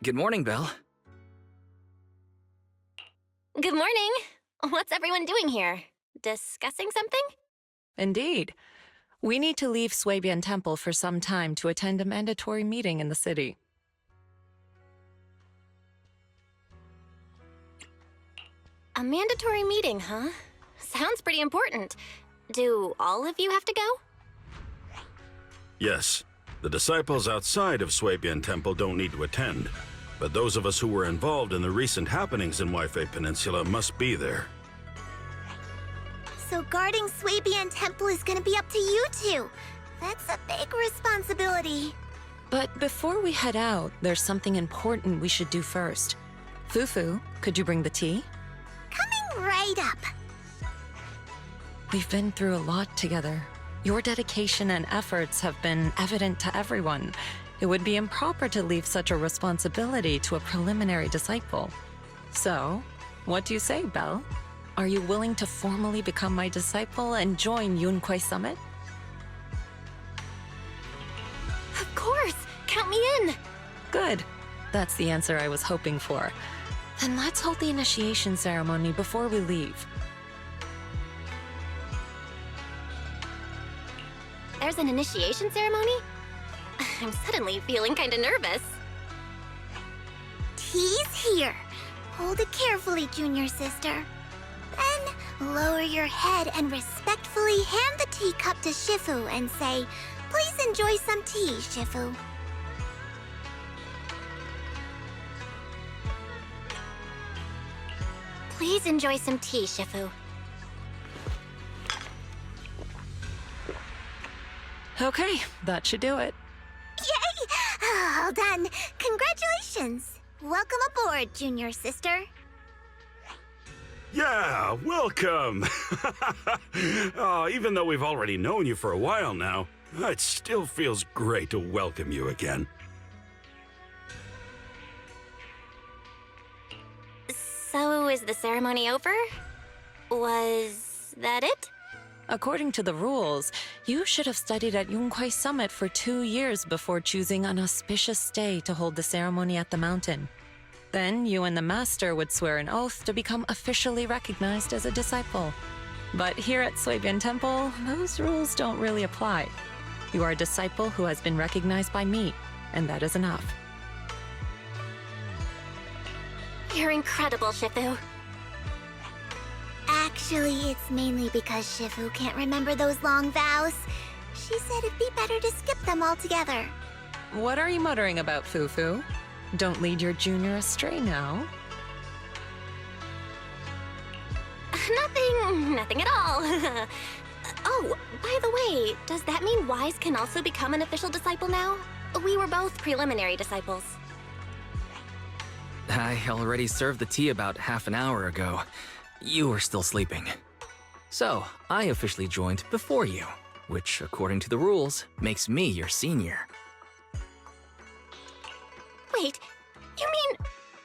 Good morning, Belle. Good morning. What's everyone doing here? Discussing something? Indeed. We need to leave Bygone Temple for some time to attend a mandatory meeting in the city. A mandatory meeting, huh? Sounds pretty important. Do all of you have to go? Yes. The disciples outside of Bygone Temple don't need to attend, but those of us who were involved in the recent happenings in Wi-Fi Peninsula must be there. So guarding Bygone Temple is gonna be up to you two. That's a big responsibility. But before we head out, there's something important we should do first. Fufu, could you bring the tea? Coming right up. We've been through a lot together. Your dedication and efforts have been evident to everyone. It would be improper to leave such a responsibility to a preliminary disciple. So, what do you say, Belle? Are you willing to formally become my disciple and join Yunkwai Summit? Of course! Count me in! Good. That's the answer I was hoping for. Then let's hold the initiation ceremony before we leave. There's an initiation ceremony? I'm suddenly feeling kinda nervous. Tea's here. Hold it carefully, junior sister. Then lower your head and respectfully hand the teacup to Shifu and say, "Please enjoy some tea, Shifu." Please enjoy some tea, Shifu. Okay, that should do it. Yay! All done. Congratulations. Welcome aboard, junior sister. Yeah, welcome! Oh, even though we've already known you for a while now, it still feels great to welcome you again. So, is the ceremony over? Was that it? According to the rules, you should have studied at Yunkwai Summit for 2 years before choosing an auspicious day to hold the ceremony at the mountain. Then you and the master would swear an oath to become officially recognized as a disciple. But here at Bygone Temple, those rules don't really apply. You are a disciple who has been recognized by me, and that is enough. You're incredible, Shifu. Actually, it's mainly because Shifu can't remember those long vows. She said it'd be better to skip them altogether. What are you muttering about, Fufu? Don't lead your junior astray now. Nothing at all. Oh, by the way, does that mean Wise can also become an official disciple now? We were both preliminary disciples. I already served the tea about half an hour ago. You were still sleeping. So, I officially joined before you, which, according to the rules, makes me your senior. Wait, you mean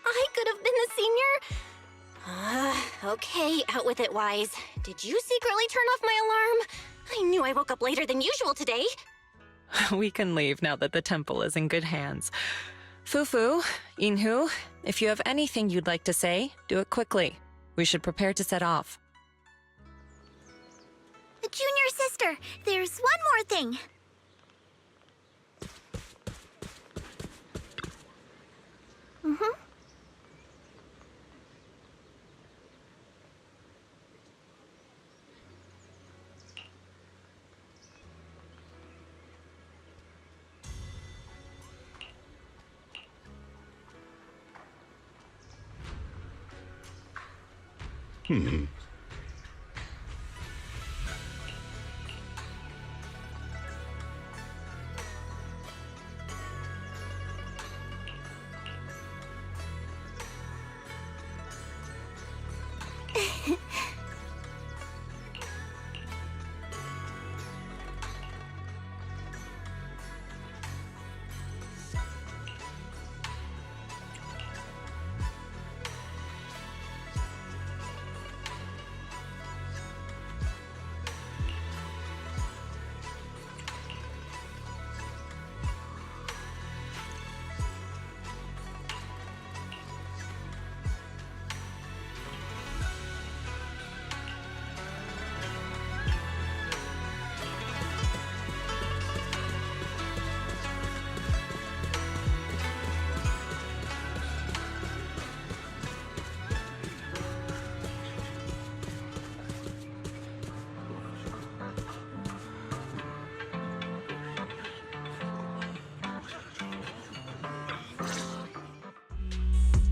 I could have been the senior? Okay, out with it, Wise. Did you secretly turn off my alarm? I knew I woke up later than usual today. We can leave now that the temple is in good hands. Fufu, Inhu, if you have anything you'd like to say, do it quickly. We should prepare to set off. Junior sister, there's one more thing.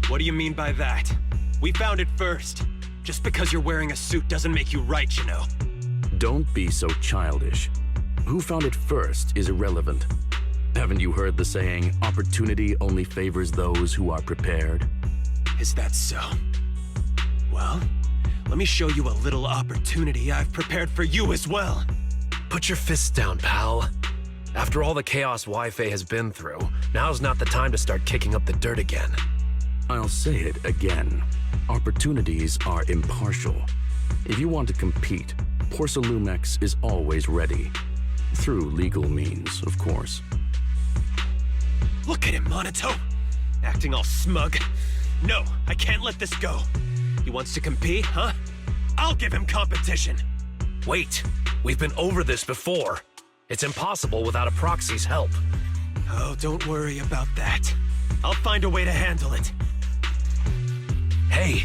What do you mean by that? We found it first. Just because you're wearing a suit doesn't make you right, you know. Don't be so childish. Who found it first is irrelevant. Haven't you heard the saying, opportunity only favors those who are prepared? Is that so? Well, let me show you a little opportunity I've prepared for you as well. Put your fists down, pal. After all the chaos Wi-Fi has been through, now's not the time to start kicking up the dirt again. I'll say it again. Opportunities are impartial. If you want to compete, Porcelumex is always ready. Through legal means, of course. Look at him, Monato. Acting all smug. No, I can't let this go. He wants to compete, huh? I'll give him competition. Wait, we've been over this before. It's impossible without a proxy's help. Oh, don't worry about that. I'll find a way to handle it. Hey,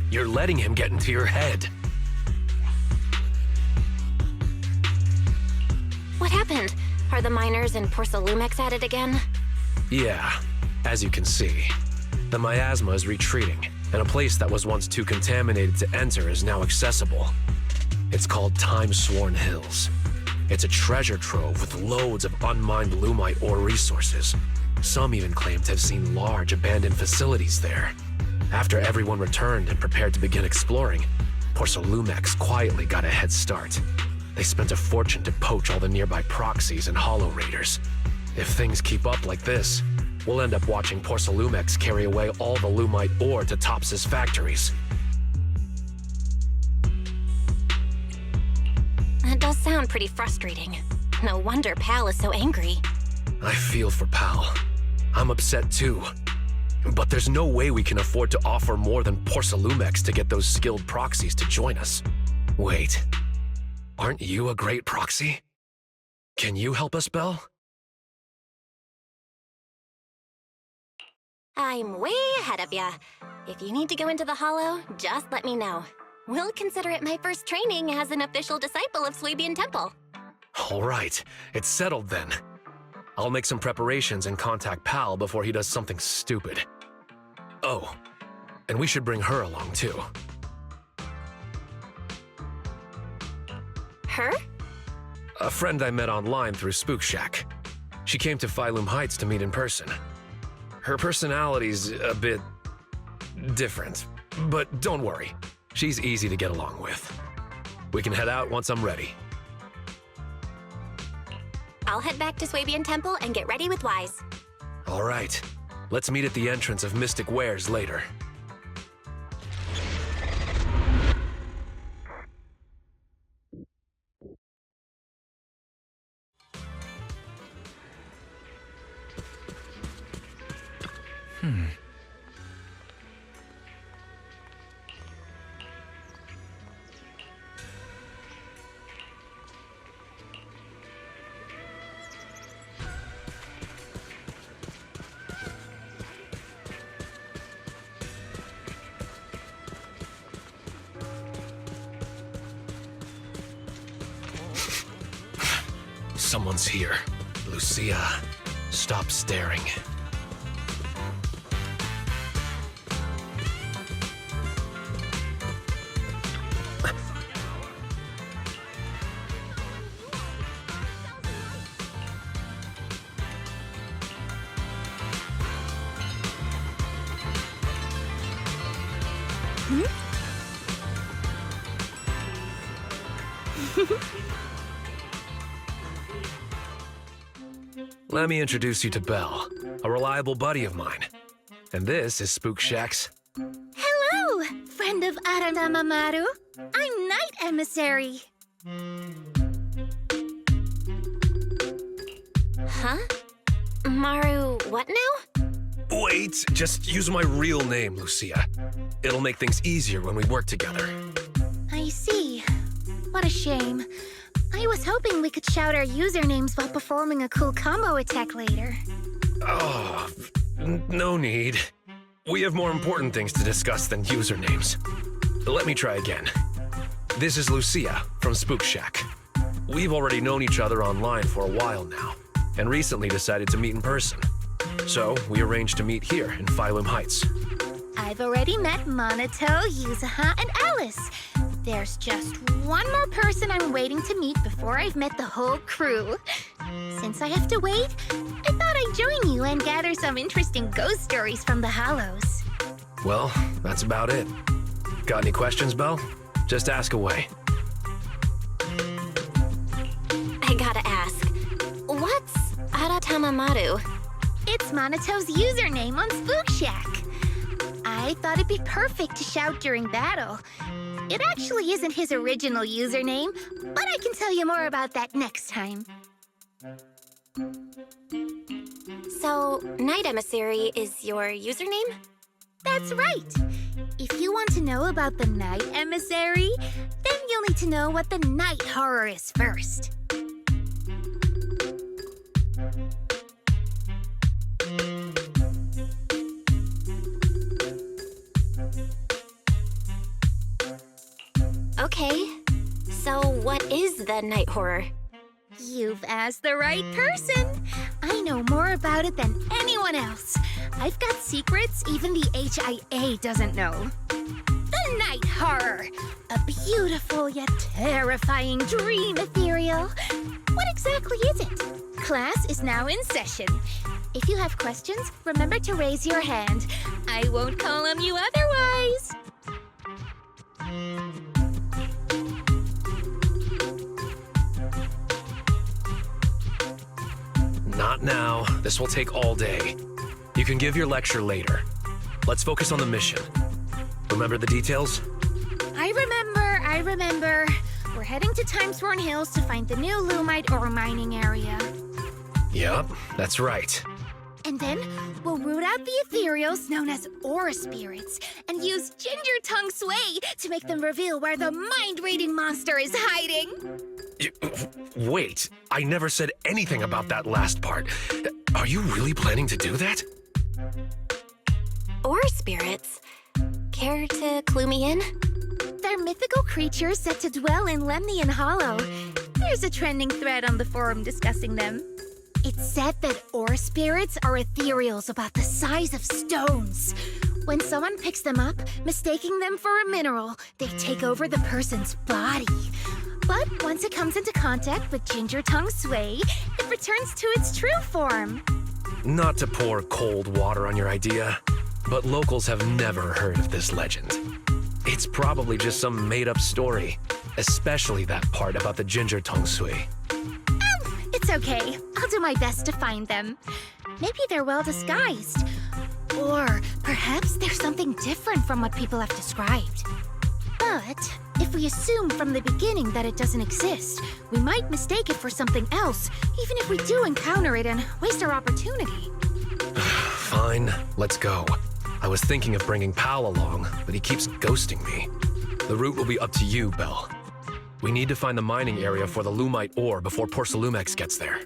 you're letting him get into your head. What happened? Are the miners in Porcelumex at it again? Yeah, as you can see, the miasma is retreating, and a place that was once too contaminated to enter is now accessible. It's called Time-Sworn Hills. It's a treasure trove with loads of unmined Lumite ore resources. Some even claim to have seen large abandoned facilities there. After everyone returned and prepared to begin exploring, Porcelumex quietly got a head start. They spent a fortune to poach all the nearby proxies and hollow raiders. If things keep up like this, we'll end up watching Porcelumex carry away all the Lumite ore to Tops's factories. That does sound pretty frustrating. No wonder Pal is so angry. I feel for Pal. I'm upset too. But there's no way we can afford to offer more than Porcelumex to get those skilled proxies to join us. Wait, aren't you a great proxy? Can you help us, Belle? I'm way ahead of ya. If you need to go into the Hollow, just let me know. We'll consider it my first training as an official disciple of Swabian Temple. All right, it's settled then. I'll make some preparations and contact Pal before he does something stupid. Oh, and we should bring her along too. Her? A friend I met online through Spook Shack. She came to Phylum Heights to meet in person. Her personality's a bit different, but don't worry. She's easy to get along with. We can head out once I'm ready. I'll head back to Swabian Temple and get ready with Wise. All right, let's meet at the entrance of Mystic Wares later. Someone's here. Lucia, stop staring. Let me introduce you to Belle, a reliable buddy of mine. And this is Spook Shack's. Hello, friend of Aranama Maru. I'm Night Emissary. Huh? Maru, what now? Wait, just use my real name, Lucia. It'll make things easier when we work together. I see. What a shame. I was hoping we could shout our usernames while performing a cool combo attack later. Oh, no need. We have more important things to discuss than usernames. Let me try again. This is Lucia from Spook Shack. We've already known each other online for a while now, and recently decided to meet in person. So we arranged to meet here in Phylum Heights. I've already met Monato, Yuzuha, and Alice. There's just one more person I'm waiting to meet before I've met the whole crew. Since I have to wait, I thought I'd join you and gather some interesting ghost stories from the Hollows. Well, that's about it. Got any questions, Belle? Just ask away. I gotta ask, what's Aratamamaru? It's Monato's username on Spook Shack. I thought it'd be perfect to shout during battle. It actually isn't his original username, but I can tell you more about that next time. So, Night Emissary is your username? That's right. If you want to know about the Night Emissary, then you'll need to know what the night horror is first. Okay, so what is the night horror? You've asked the right person. I know more about it than anyone else. I've got secrets even the HIA doesn't know. The night horror. A beautiful yet terrifying dream ethereal. What exactly is it? Class is now in session. If you have questions, remember to raise your hand. I won't call on you otherwise. Not now. This will take all day. You can give your lecture later. Let's focus on the mission. Remember the details? I remember. We're heading to Timesworn Hills to find the new Lumite ore mining area. Yep, that's right. And then we'll root out the ethereals known as aura spirits and use Ginger Tongue Sway to make them reveal where the mind-reading monster is hiding. Wait, I never said anything about that last part. Are you really planning to do that? Or spirits? Care to clue me in? They're mythical creatures said to dwell in Lemnian Hollow. There's a trending thread on the forum discussing them. It's said that ore spirits are ethereals about the size of stones. When someone picks them up, mistaking them for a mineral, they take over the person's body. But once it comes into contact with Ginger Tongue Sway, it returns to its true form. Not to pour cold water on your idea, but locals have never heard of this legend. It's probably just some made-up story, especially that part about the Ginger Tongue Sway. It's okay. I'll do my best to find them. Maybe they're well disguised. Or perhaps there's something different from what people have described. But if we assume from the beginning that it doesn't exist, we might mistake it for something else, even if we do encounter it and waste our opportunity. Fine, let's go. I was thinking of bringing Pal along, but he keeps ghosting me. The route will be up to you, Belle. We need to find the mining area for the Lumite ore before Porcelumex gets there.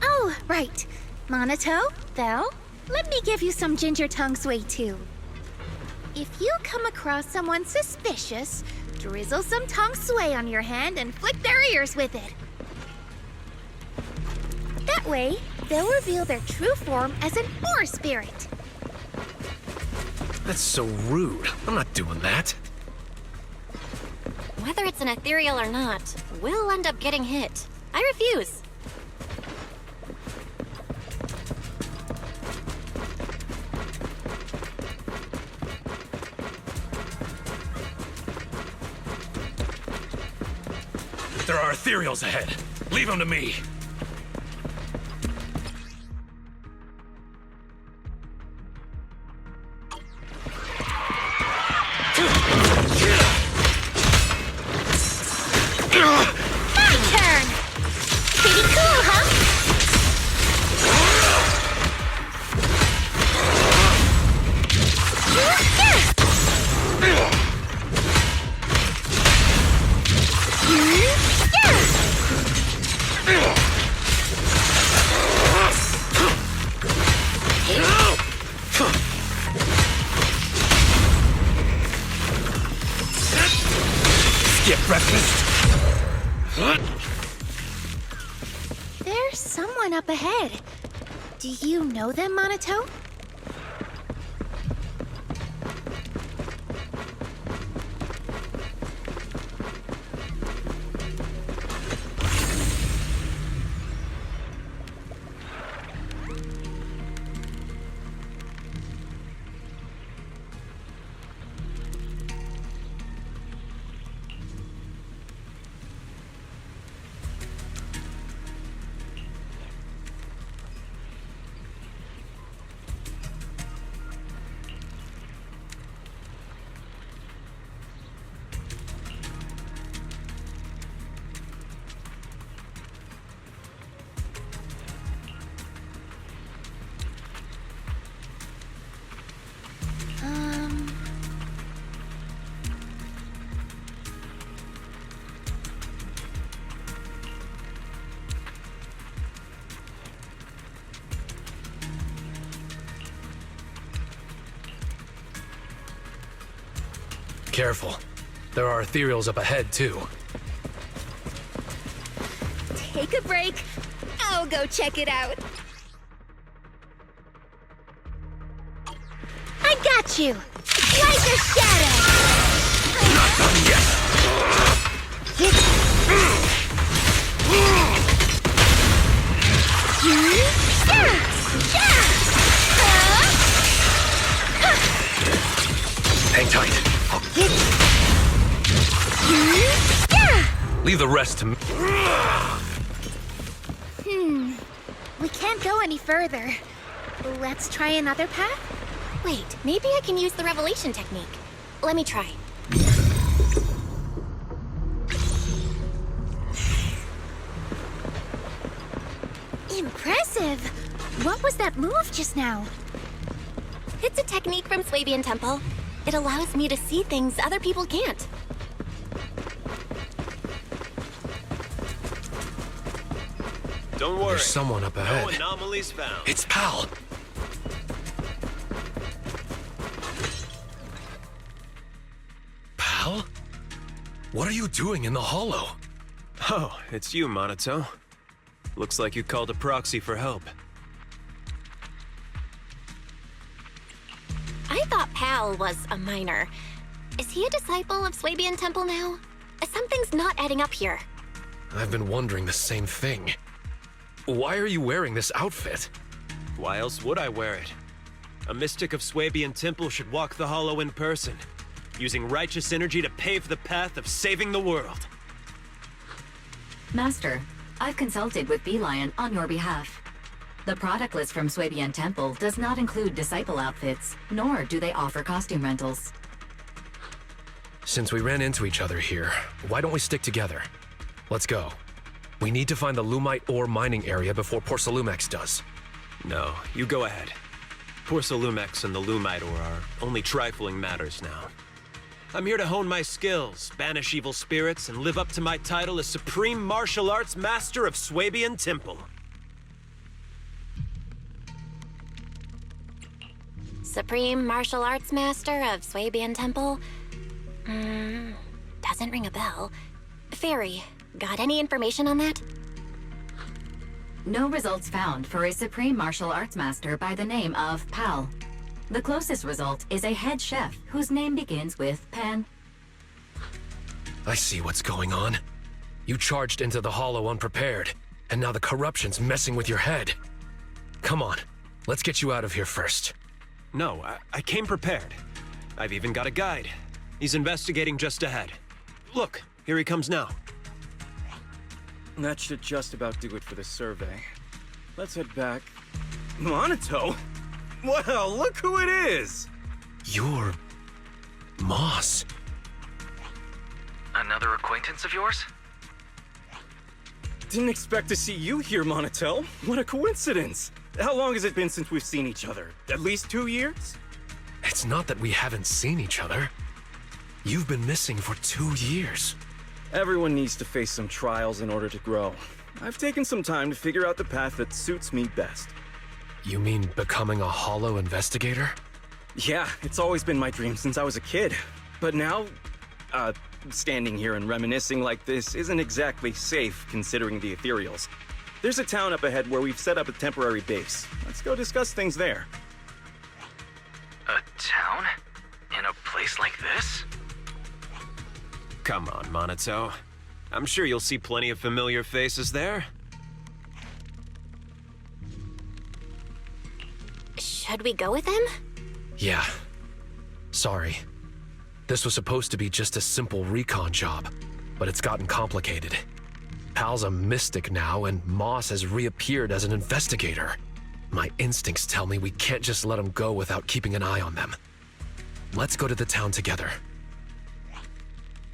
Oh, right. Monato, Belle, let me give you some Ginger Tongue Sway too. If you come across someone suspicious, drizzle some tongue sway on your hand and flick their ears with it. That way, they'll reveal their true form as an ore spirit. That's so rude. I'm not doing that. Whether it's an ethereal or not, we'll end up getting hit. I refuse. There are ethereals ahead. Leave them to me. My turn! Pretty cool, huh? There's someone up ahead. Do you know them, Monato? Careful. There are ethereals up ahead, too. Take a break. I'll go check it out. I got you! Like a shadow! Not done yet! Hang tight. Leave the rest to me. We can't go any further. Let's try another path? Wait, maybe I can use the revelation technique. Let me try. Impressive! What was that move just now? It's a technique from Swabian Temple. It allows me to see things other people can't. Don't worry. There's someone up ahead. No anomalies found. It's Pal. Pal? What are you doing in the hollow? Oh, it's you, Monato. Looks like you called a proxy for help. I thought Pal was a minor. Is he a disciple of Swabian Temple now? Something's not adding up here. I've been wondering the same thing. Why are you wearing this outfit? Why else would I wear it? A mystic of Swabian Temple should walk the hollow in person, using righteous energy to pave the path of saving the world. Master, I've consulted with Bygone on your behalf. The product list from Swabian Temple does not include disciple outfits, nor do they offer costume rentals. Since we ran into each other here, why don't we stick together? Let's go. We need to find the Lumite ore mining area before Porsalumex does. No, you go ahead. Porsalumex and the Lumite ore are only trifling matters now. I'm here to hone my skills, banish evil spirits, and live up to my title as Supreme Martial Arts Master of Swabian Temple. Supreme Martial Arts Master of Swabian Temple? Doesn't ring a bell. Fairy, got any information on that? No results found for a Supreme Martial Arts Master by the name of Pal. The closest result is a head chef whose name begins with Pan. I see what's going on. You charged into the hollow unprepared, and now the corruption's messing with your head. Come on, let's get you out of here first. No, I came prepared. I've even got a guide. He's investigating just ahead. Look, here he comes now. That should just about do it for the survey. Let's head back. Monato? Well, look who it is! You're... Moss. Another acquaintance of yours? Didn't expect to see you here, Monatel. What a coincidence! How long has it been since we've seen each other? At least 2 years? It's not that we haven't seen each other. You've been missing for 2 years. Everyone needs to face some trials in order to grow. I've taken some time to figure out the path that suits me best. You mean becoming a hollow investigator? Yeah, it's always been my dream since I was a kid. But now, standing here and reminiscing like this isn't exactly safe considering the ethereals. There's a town up ahead where we've set up a temporary base. Let's go discuss things there. A town? In a place like this? Come on, Minato. I'm sure you'll see plenty of familiar faces there. Should we go with them? Yeah. Sorry. This was supposed to be just a simple recon job, but it's gotten complicated. Pal's a mystic now, and Moss has reappeared as an investigator. My instincts tell me we can't just let him go without keeping an eye on them. Let's go to the town together.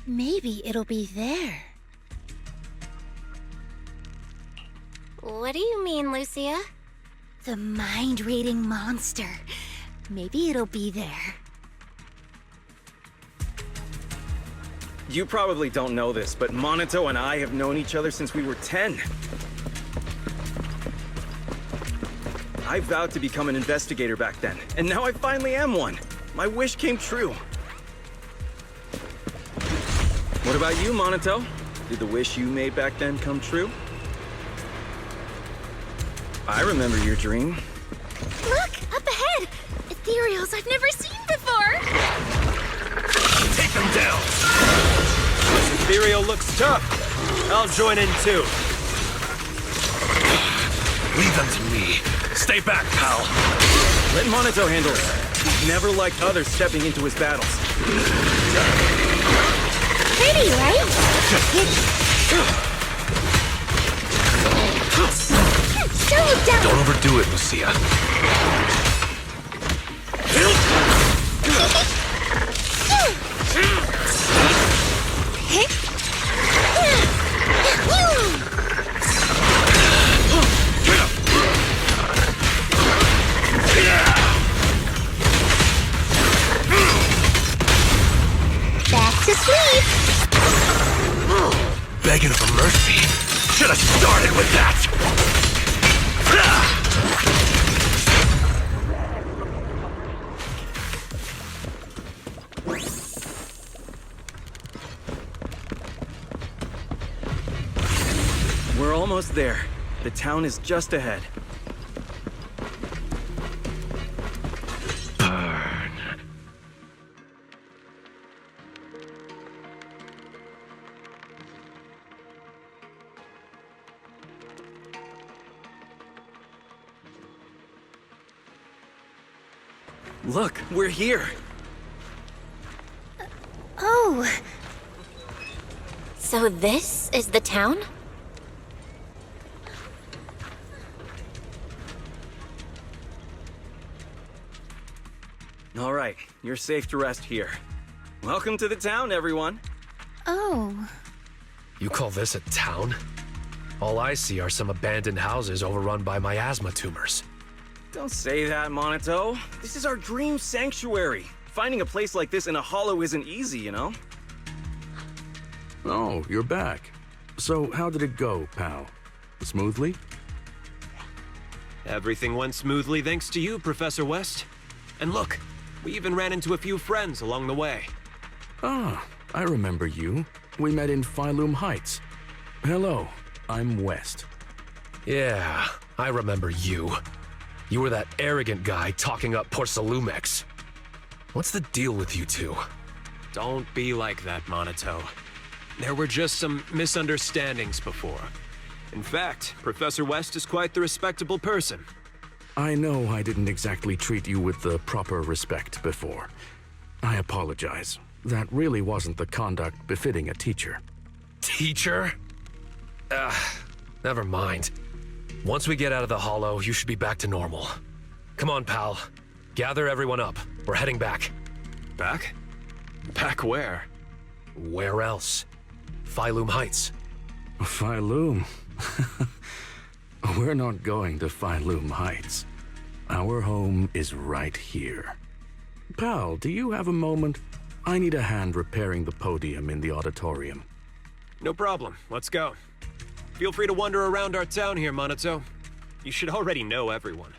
Maybe it'll be there. What do you mean, Lucia? The mind-reading monster. Maybe it'll be there. You probably don't know this, but Minato and I have known each other since we were 10. I vowed to become an investigator back then, and now I finally am one. My wish came true. What about you, Minato? Did the wish you made back then come true? I remember your dream. Look! Up ahead! Ethereals I've never seen before! Take them down! This ethereal looks tough. I'll join in too. Leave them to me. Stay back, pal. Let Minato handle it. He's never liked others stepping into his battles. Pretty, right? Slow down! Don't overdo it, Lucia. Back to sleep! Begging for mercy. Should have started with that. We're almost there. The town is just ahead. Look, we're here. Oh, So this is the town? All right, you're safe to rest here. Welcome to the town, everyone. oh. You call this a town? All I see are some abandoned houses overrun by miasma tumors. Don't say that, Minato. This is our dream sanctuary. Finding a place like this in a hollow isn't easy, you know? Oh, you're back. So, how did it go, pal? Smoothly? Everything went smoothly thanks to you, Professor West. And look, we even ran into a few friends along the way. Ah, I remember you. We met in Phylum Heights. Hello, I'm West. Yeah, I remember you. You were that arrogant guy talking up Porcelumex. What's the deal with you two? Don't be like that, Minato. There were just some misunderstandings before. In fact, Professor West is quite the respectable person. I know I didn't exactly treat you with the proper respect before. I apologize. That really wasn't the conduct befitting a teacher. Teacher? Never mind. Once we get out of the hollow, you should be back to normal. Come on, pal. Gather everyone up. We're heading back. Back? Back where? Where else? Phylum Heights. Phylum? We're not going to Phylum Heights. Our home is right here. Pal, do you have a moment? I need a hand repairing the podium in the auditorium. No problem. Let's go. Feel free to wander around our town here, Minato. You should already know everyone.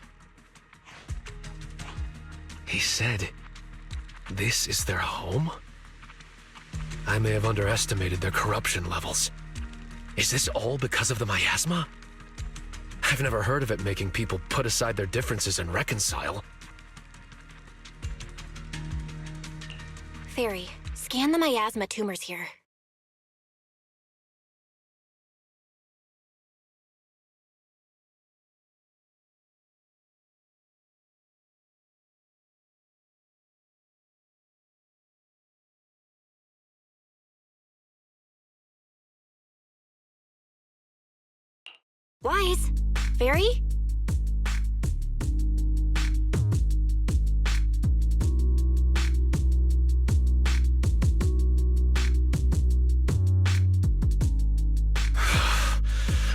He said, this is their home? I may have underestimated their corruption levels. Is this all because of the miasma? I've never heard of it making people put aside their differences and reconcile. Fairy, scan the miasma tumors here. Wise? Fairy?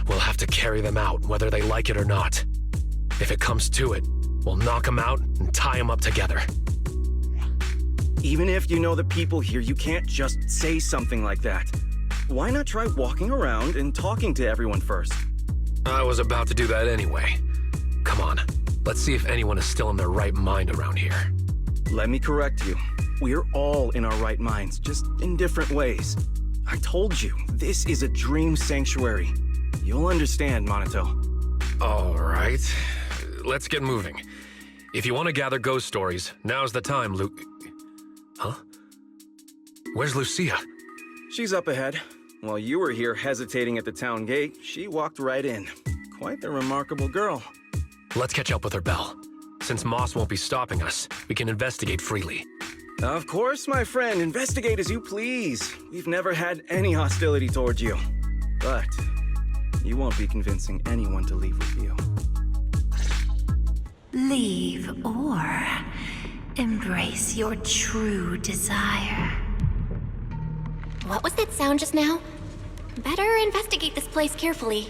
We'll have to carry them out, whether they like it or not. If it comes to it, we'll knock them out and tie them up together. Even if you know the people here, you can't just say something like that. Why not try walking around and talking to everyone first? I was about to do that anyway. Come on, let's see if anyone is still in their right mind around here. Let me correct you. We're all in our right minds, just in different ways. I told you, this is a dream sanctuary. You'll understand, Minato. All right, let's get moving. If you want to gather ghost stories, now's the time, Huh? Where's Lucia? She's up ahead. While you were here hesitating at the town gate, she walked right in. Quite the remarkable girl. Let's catch up with her, Belle. Since Moss won't be stopping us, we can investigate freely. Of course, my friend. Investigate as you please. We've never had any hostility towards you. But you won't be convincing anyone to leave with you. Leave or embrace your true desire. What was that sound just now? Better investigate this place carefully.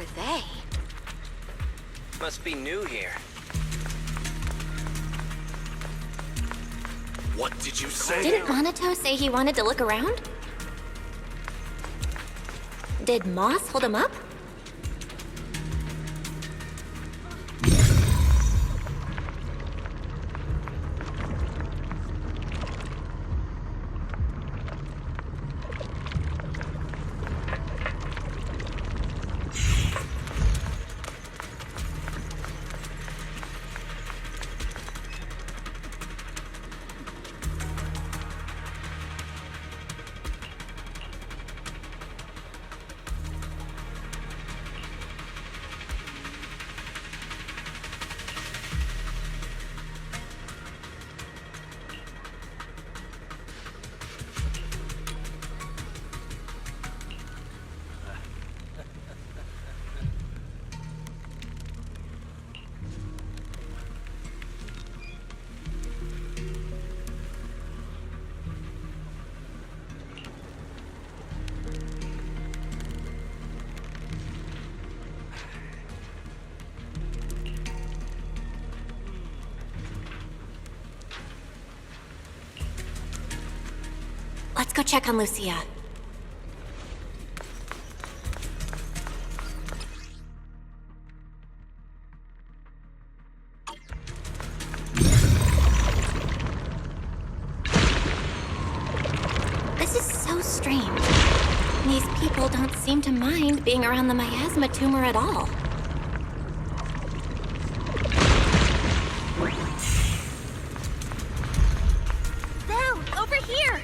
are they? Must be new here. What did you say? Didn't Minato say he wanted to look around? Did Moss hold him up? Let's go check on Lucia. This is so strange. These people don't seem to mind being around the miasma tumor at all. Zel, over here!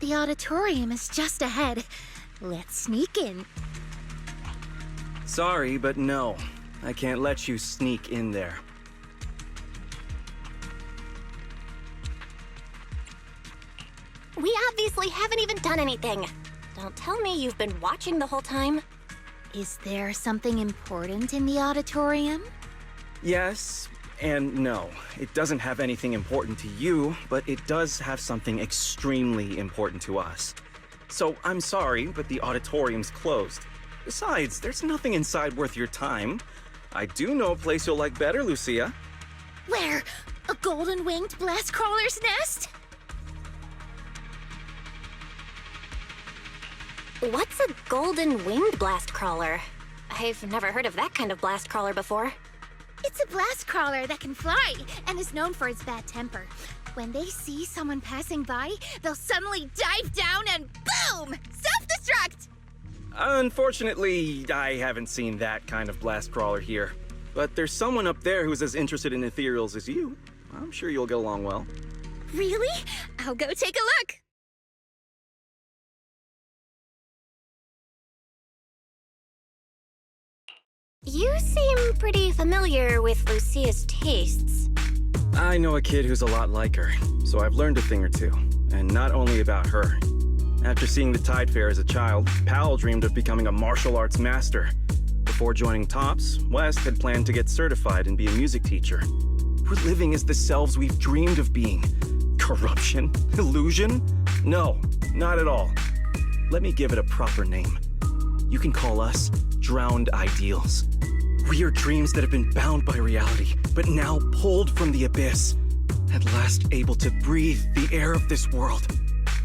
The auditorium is just ahead. Let's sneak in. Sorry, but no. I can't let you sneak in there. We obviously haven't even done anything. Don't tell me you've been watching the whole time. Is there something important in the auditorium? Yes and no. It doesn't have anything important to you, but it does have something extremely important to us. So I'm sorry, but the auditorium's closed. Besides, there's nothing inside worth your time. I do know a place you'll like better, Lucia. Where? A golden-winged blast crawler's nest? What's a golden winged blast crawler? I've never heard of that kind of blast crawler before. It's a blast crawler that can fly and is known for its bad temper. When they see someone passing by, they'll suddenly dive down and boom! Self-destruct! Unfortunately, I haven't seen that kind of blast crawler here. But there's someone up there who's as interested in ethereals as you. I'm sure you'll get along well. Really? I'll go take a look. You seem pretty familiar with Lucia's tastes. I know a kid who's a lot like her, so I've learned a thing or two. And not only about her. After seeing the Tide Fair as a child, Pal dreamed of becoming a martial arts master. Before joining TOPS, West had planned to get certified and be a music teacher. We're living as the selves we've dreamed of being. Corruption? Illusion? No, not at all. Let me give it a proper name. You can call us drowned ideals. We are dreams that have been bound by reality, but now pulled from the abyss. At last able to breathe the air of this world.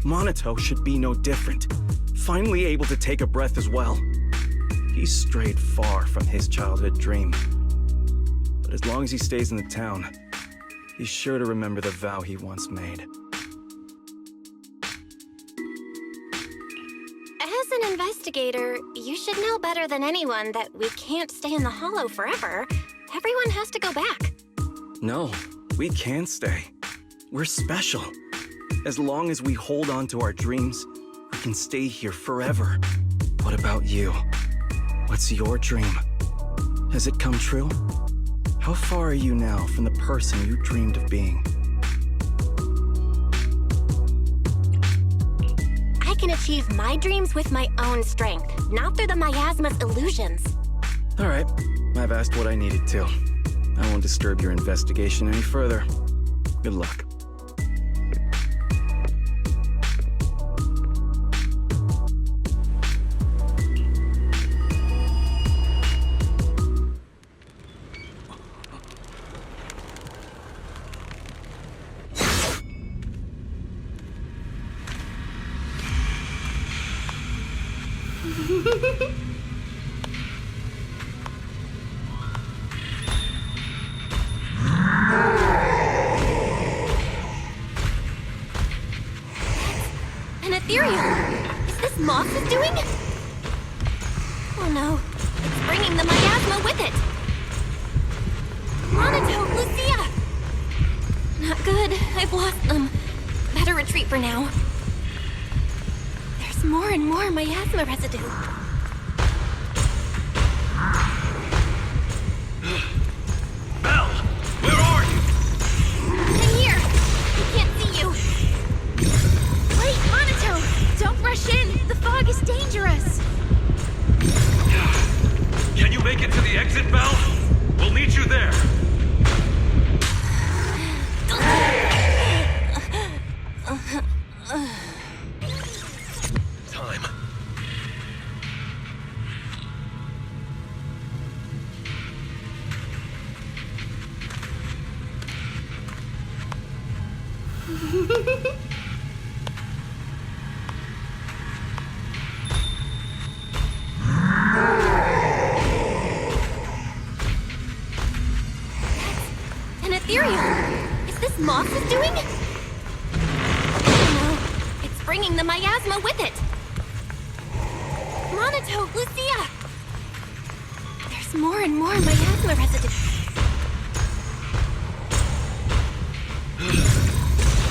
Monato should be no different. Finally able to take a breath as well. He's strayed far from his childhood dream. But as long as he stays in the town, he's sure to remember the vow he once made. As an investigator, you should know better than anyone that we can't stay in the Hollow forever. Everyone has to go back. No, we can stay. We're special. As long as we hold on to our dreams, we can stay here forever. What about you? What's your dream? Has it come true? How far are you now from the person you dreamed of being? I can achieve my dreams with my own strength, not through the miasma's illusions. All right, I've asked what I needed to. I won't disturb your investigation any further. Good luck. An ethereal! Is this Moss's doing? Oh no, it's bringing the miasma with it! Monato, Lucia! Not good, I've lost them. Better retreat for now. There's more and more miasma residue. Belle! Where are you? I'm here! I can't see you! Wait, Monato! Don't rush in! The fog is dangerous! Can you make it to the exit, Belle? We'll meet you there. Time. An ethereal! Is this Moss's doing? Oh no, it's bringing the miasma with it! Monato, Lucia! There's more and more miasma residue.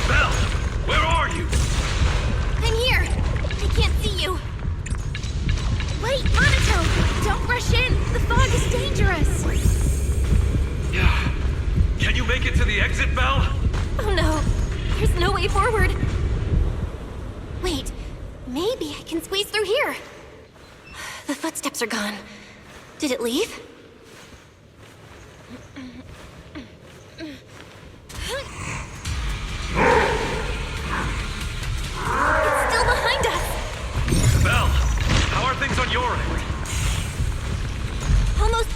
Belle! Where are you? I'm here! I can't see you! Wait, Monato! Don't rush in! The fog is dangerous! Can you make it to the exit, Belle? Oh no, there's no way forward. Wait, maybe I can squeeze through here. The footsteps are gone. Did it leave? It's still behind us! Belle, how are things on your end? Almost.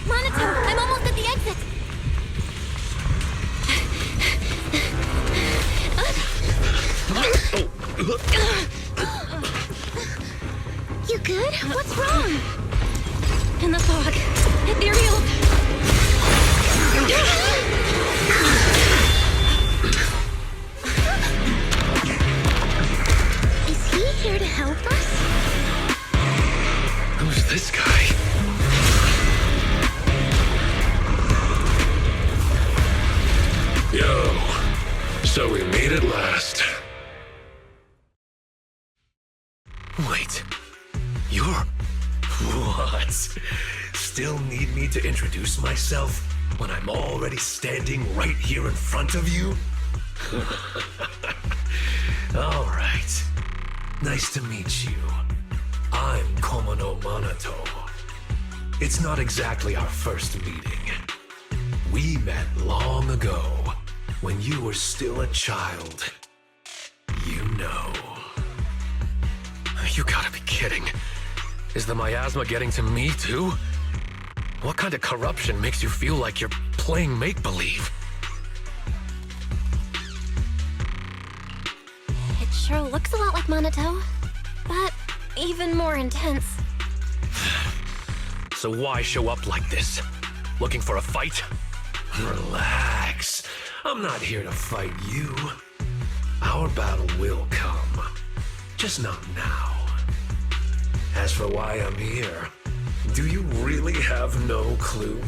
Monato, I'm almost at the exit. You good? What's wrong? In the fog. Ethereal. Is he here to help us? Who's this guy? Yo, so we meet at last. Wait, you're... What? Still need me to introduce myself when I'm already standing right here in front of you? All right. Nice to meet you. I'm Komono Monato. It's not exactly our first meeting. We met long ago, when you were still a child. You know. You gotta be kidding. Is the miasma getting to me, too? What kind of corruption makes you feel like you're playing make-believe? It sure looks a lot like Monato, but even more intense. So why show up like this? Looking for a fight? Relax. I'm not here to fight you. Our battle will come. Just not now. As for why I'm here, do you really have no clue?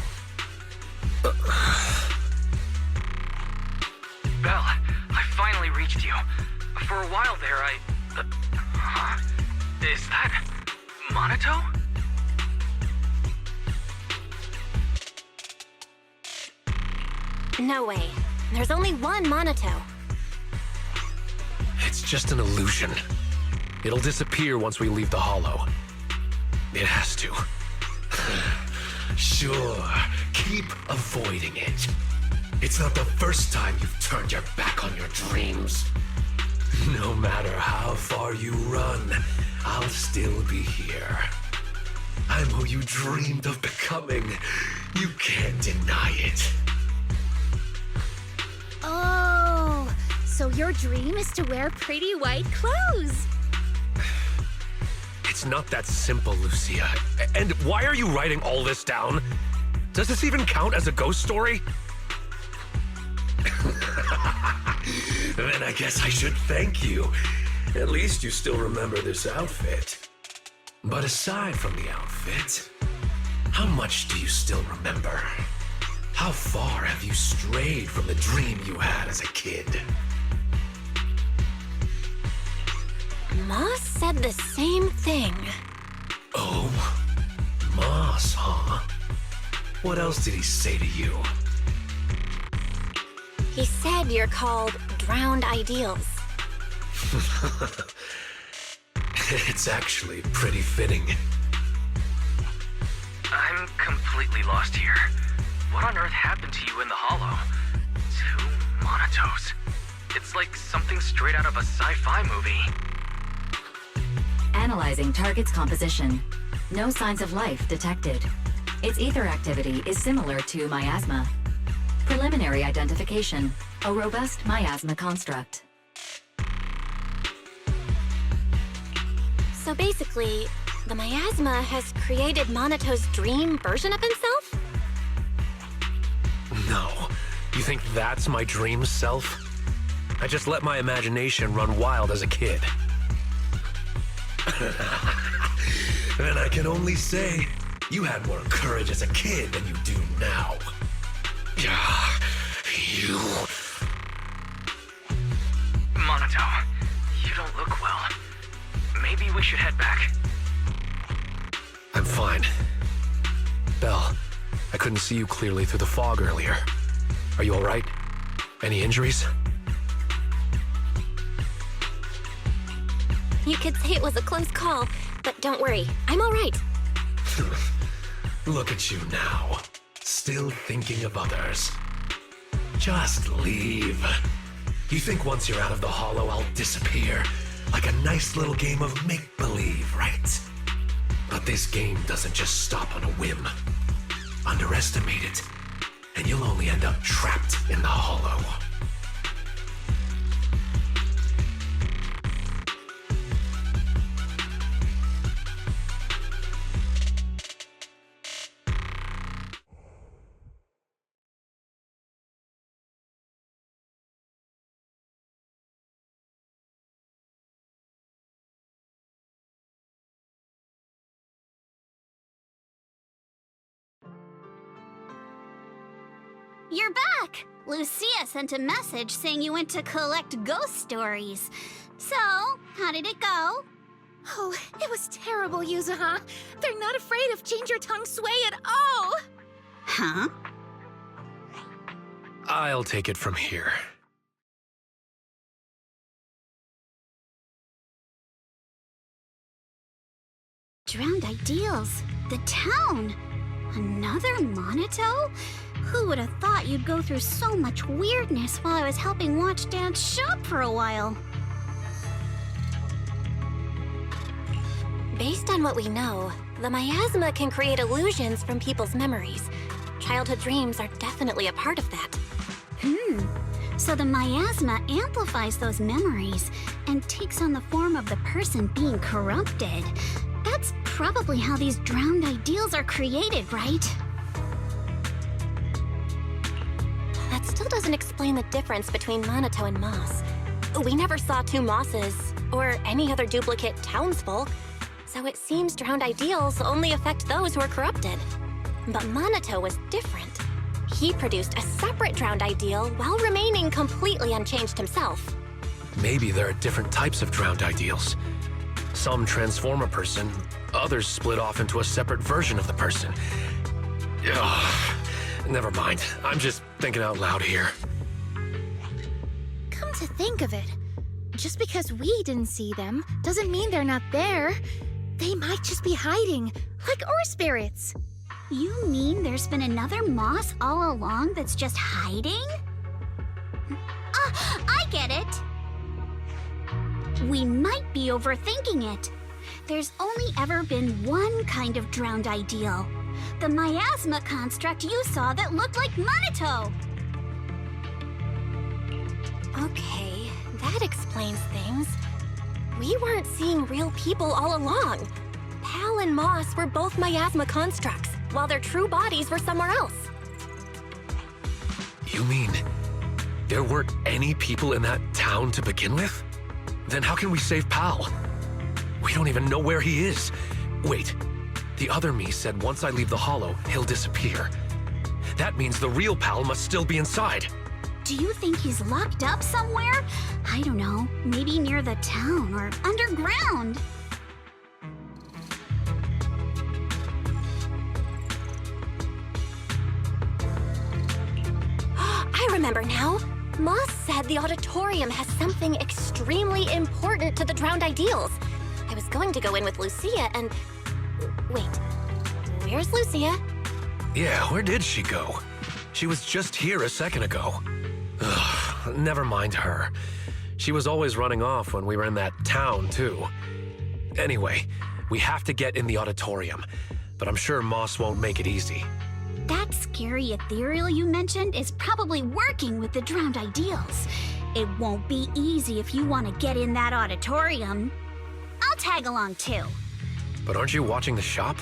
Belle, I finally reached you. For a while there, is that Monato? No way. There's only one Monato. It's just an illusion. It'll disappear once we leave the hollow. It has to. Sure, keep avoiding it. It's not the first time you've turned your back on your dreams. No matter how far you run, I'll still be here. I'm who you dreamed of becoming. You can't deny it. Oh, so your dream is to wear pretty white clothes. It's not that simple, Lucia. And why are you writing all this down? Does this even count as a ghost story? Then I guess I should thank you. At least you still remember this outfit. But aside from the outfit, how much do you still remember? How far have you strayed from the dream you had as a kid? Moss said the same thing. Oh, Moss, huh? What else did he say to you? He said you're called Drowned Ideals. It's actually pretty fitting. I'm completely lost here. What on earth happened to you in the hollow? 2 Monatos. It's like something straight out of a sci-fi movie. Analyzing target's composition. No signs of life detected. Its ether activity is similar to miasma. Preliminary identification. A robust miasma construct. So basically, the miasma has created Monato's dream version of himself? No. You think that's my dream self? I just let my imagination run wild as a kid. Then I can only say, you had more courage as a kid than you do now. You... Monato, you don't look well. Maybe we should head back. I'm fine. Belle, I couldn't see you clearly through the fog earlier. Are you all right? Any injuries? You could say it was a close call, but don't worry, I'm all right. Look at you now, still thinking of others. Just leave. You think once you're out of the hollow, I'll disappear? Like a nice little game of make-believe, right? But this game doesn't just stop on a whim. Underestimate it, and you'll only end up trapped in the hollow. You're back! Lucia sent a message saying you went to collect ghost stories. So, how did it go? Oh, it was terrible, Yuzuha. They're not afraid of Change Your Tongue Sway at all! Huh? I'll take it from here. Drowned Ideals. The town. Another Monito? Who would have thought you'd go through so much weirdness while I was helping Watch Dad's shop for a while? Based on what we know, the miasma can create illusions from people's memories. Childhood dreams are definitely a part of that. So the miasma amplifies those memories and takes on the form of the person being corrupted. That's probably how these drowned ideals are created, right? That still doesn't explain the difference between Monito and Moss. We never saw two Mosses, or any other duplicate townsfolk, so it seems drowned ideals only affect those who are corrupted. But Monito was different. He produced a separate drowned ideal while remaining completely unchanged himself. Maybe there are different types of drowned ideals. Some transform a person, others split off into a separate version of the person. Ugh, never mind. I'm just thinking out loud here. Come to think of it, just because we didn't see them doesn't mean they're not there. They might just be hiding, like our spirits. You mean there's been another Moss all along that's just hiding? I get it! We might be overthinking it. There's only ever been one kind of drowned ideal. The miasma construct you saw that looked like Monito. Okay, that explains things. We weren't seeing real people all along. Pal and Moss were both miasma constructs, while their true bodies were somewhere else. You mean there weren't any people in that town to begin with? Then how can we save Pal? We don't even know where he is. Wait, the other me said once I leave the hollow, he'll disappear. That means the real Pal must still be inside. Do you think he's locked up somewhere? I don't know, maybe near the town or underground. I remember now. Moss said the auditorium has something extremely important to the drowned ideals. I was going to go in with Lucia and... Wait, where's Lucia? Yeah, where did she go? She was just here a second ago. Ugh, never mind her. She was always running off when we were in that town, too. Anyway, we have to get in the auditorium, but I'm sure Moss won't make it easy. That scary ethereal you mentioned is probably working with the drowned ideals. It won't be easy if you want to get in that auditorium. I'll tag along too. But aren't you watching the shop?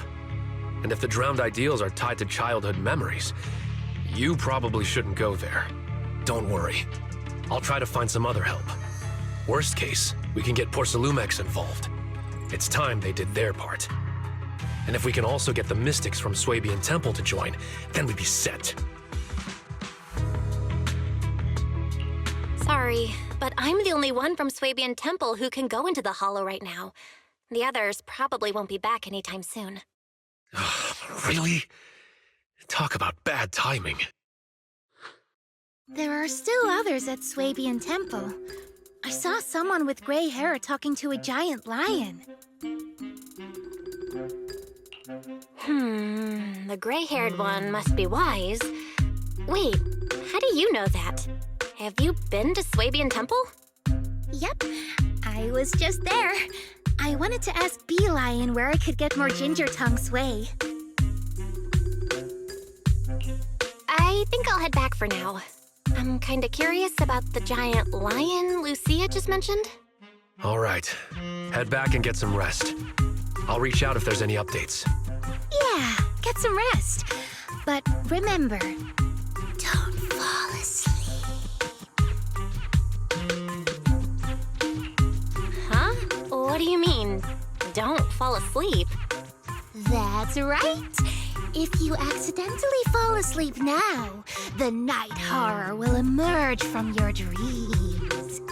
And if the drowned ideals are tied to childhood memories, you probably shouldn't go there. Don't worry. I'll try to find some other help. Worst case, we can get Porcelumex involved. It's time they did their part. And if we can also get the mystics from Swabian Temple to join, then we'd be set. Sorry, but I'm the only one from Swabian Temple who can go into the hollow right now. The others probably won't be back anytime soon. Really? Talk about bad timing. There are still others at Swabian Temple. I saw someone with gray hair talking to a giant lion. The gray-haired one must be wise. Wait, how do you know that? Have you been to Swabian Temple? Yep, I was just there. I wanted to ask Bee Lion where I could get more ginger tongue sway. I think I'll head back for now. I'm kinda curious about the giant lion Lucia just mentioned. All right, head back and get some rest. I'll reach out if there's any updates. Yeah, get some rest. But remember, don't fall asleep. Huh? What do you mean, don't fall asleep? That's right. If you accidentally fall asleep now, the night horror will emerge from your dreams.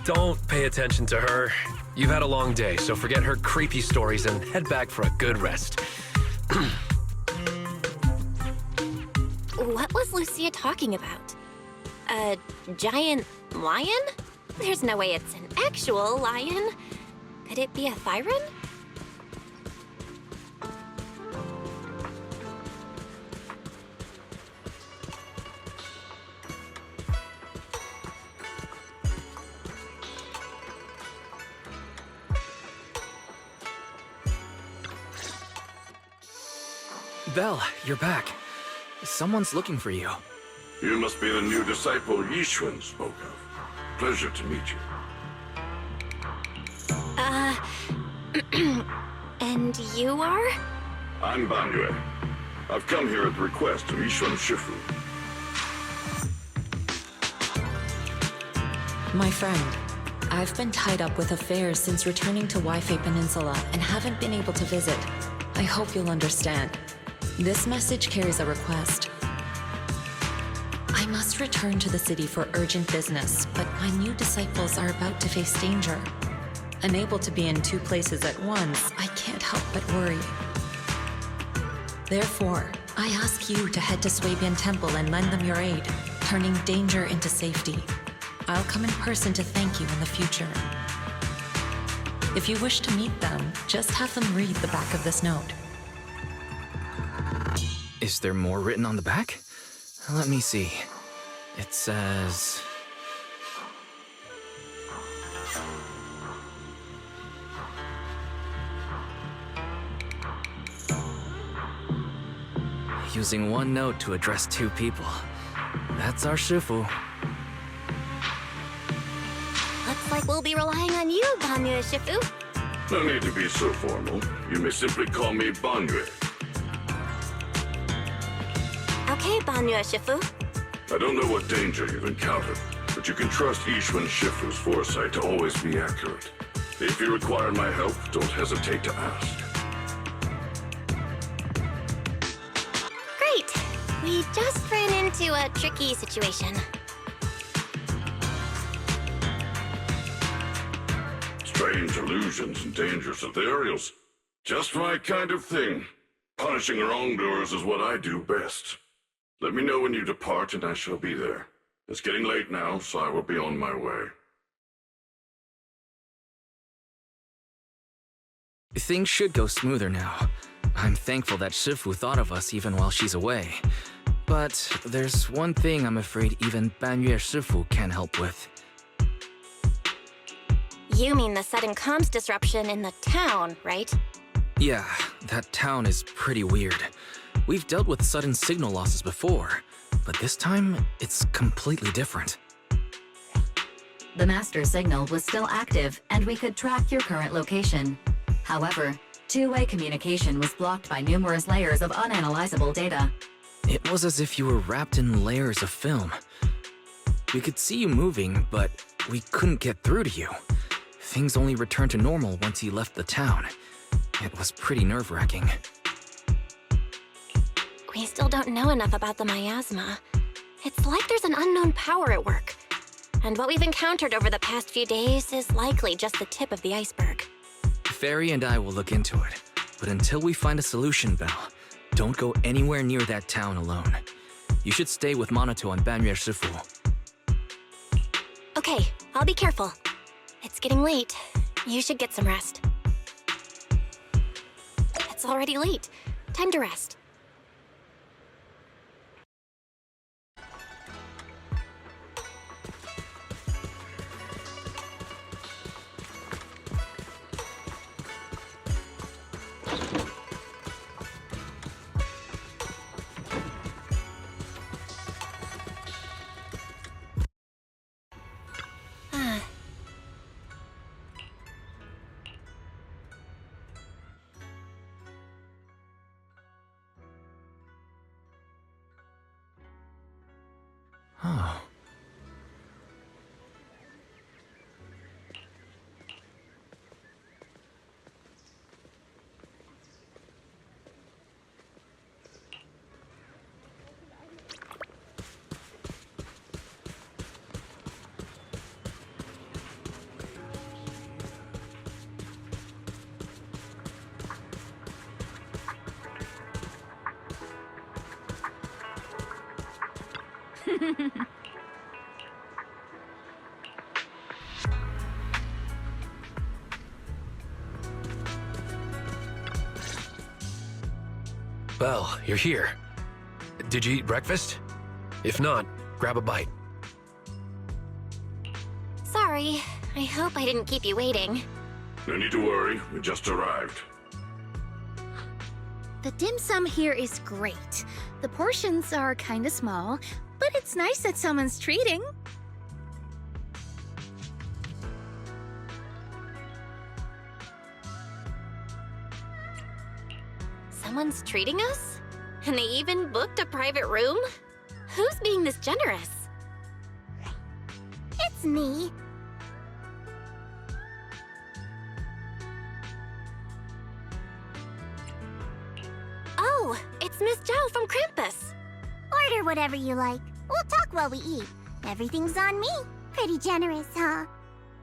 Don't pay attention to her. You've had a long day, so forget her creepy stories and head back for a good rest. What was Lucia talking about? A giant lion? There's no way it's an actual lion. Could it be a Thyron? Belle, you're back. Someone's looking for you. You must be the new disciple Yixuan spoke of. Pleasure to meet you. And you are? I'm Banyue. I've come here at the request of Yixuan Shifu. My friend, I've been tied up with affairs since returning to Waifei Peninsula and haven't been able to visit. I hope you'll understand. This message carries a request. I must return to the city for urgent business, but my new disciples are about to face danger. Unable to be in two places at once, I can't help but worry. Therefore, I ask you to head to Swabian Temple and lend them your aid, turning danger into safety. I'll come in person to thank you in the future. If you wish to meet them, just have them read the back of this note. Is there more written on the back? Let me see. It says... Using one note to address two people. That's our Shifu. Looks like we'll be relying on you, Banyue Shifu. No need to be so formal. You may simply call me Banyue. Okay, Banyue Shifu. I don't know what danger you've encountered, but you can trust Yixuan Shifu's foresight to always be accurate. If you require my help, don't hesitate to ask. Great. We just ran into a tricky situation. Strange illusions and dangerous ethereals. Just my kind of thing. Punishing wrongdoers is what I do best. Let me know when you depart and I shall be there. It's getting late now, so I will be on my way. Things should go smoother now. I'm thankful that Shifu thought of us even while she's away. But there's one thing I'm afraid even Banyue Shifu can't help with. You mean the sudden comms disruption in the town, right? Yeah, that town is pretty weird. We've dealt with sudden signal losses before, but this time, it's completely different. The master signal was still active, and we could track your current location. However, two-way communication was blocked by numerous layers of unanalyzable data. It was as if you were wrapped in layers of film. We could see you moving, but we couldn't get through to you. Things only returned to normal once he left the town. It was pretty nerve-wracking. We still don't know enough about the miasma. It's like there's an unknown power at work. And what we've encountered over the past few days is likely just the tip of the iceberg. Fairy and I will look into it. But until we find a solution, Belle, don't go anywhere near that town alone. You should stay with Monato and Banyue Shifu. Okay, I'll be careful. It's getting late. You should get some rest. It's already late. Time to rest. Oh. Belle, you're here. Did you eat breakfast? If not, grab a bite. Sorry. I hope I didn't keep you waiting. No need to worry, we just arrived. The dim sum here is great. The portions are kinda small, but it's nice that someone's treating. Someone's treating us? And they even booked a private room? Who's being this generous? It's me. Oh, it's Miss Zhao from Krampus. Order whatever you like. We'll talk while we eat. Everything's on me. Pretty generous, huh?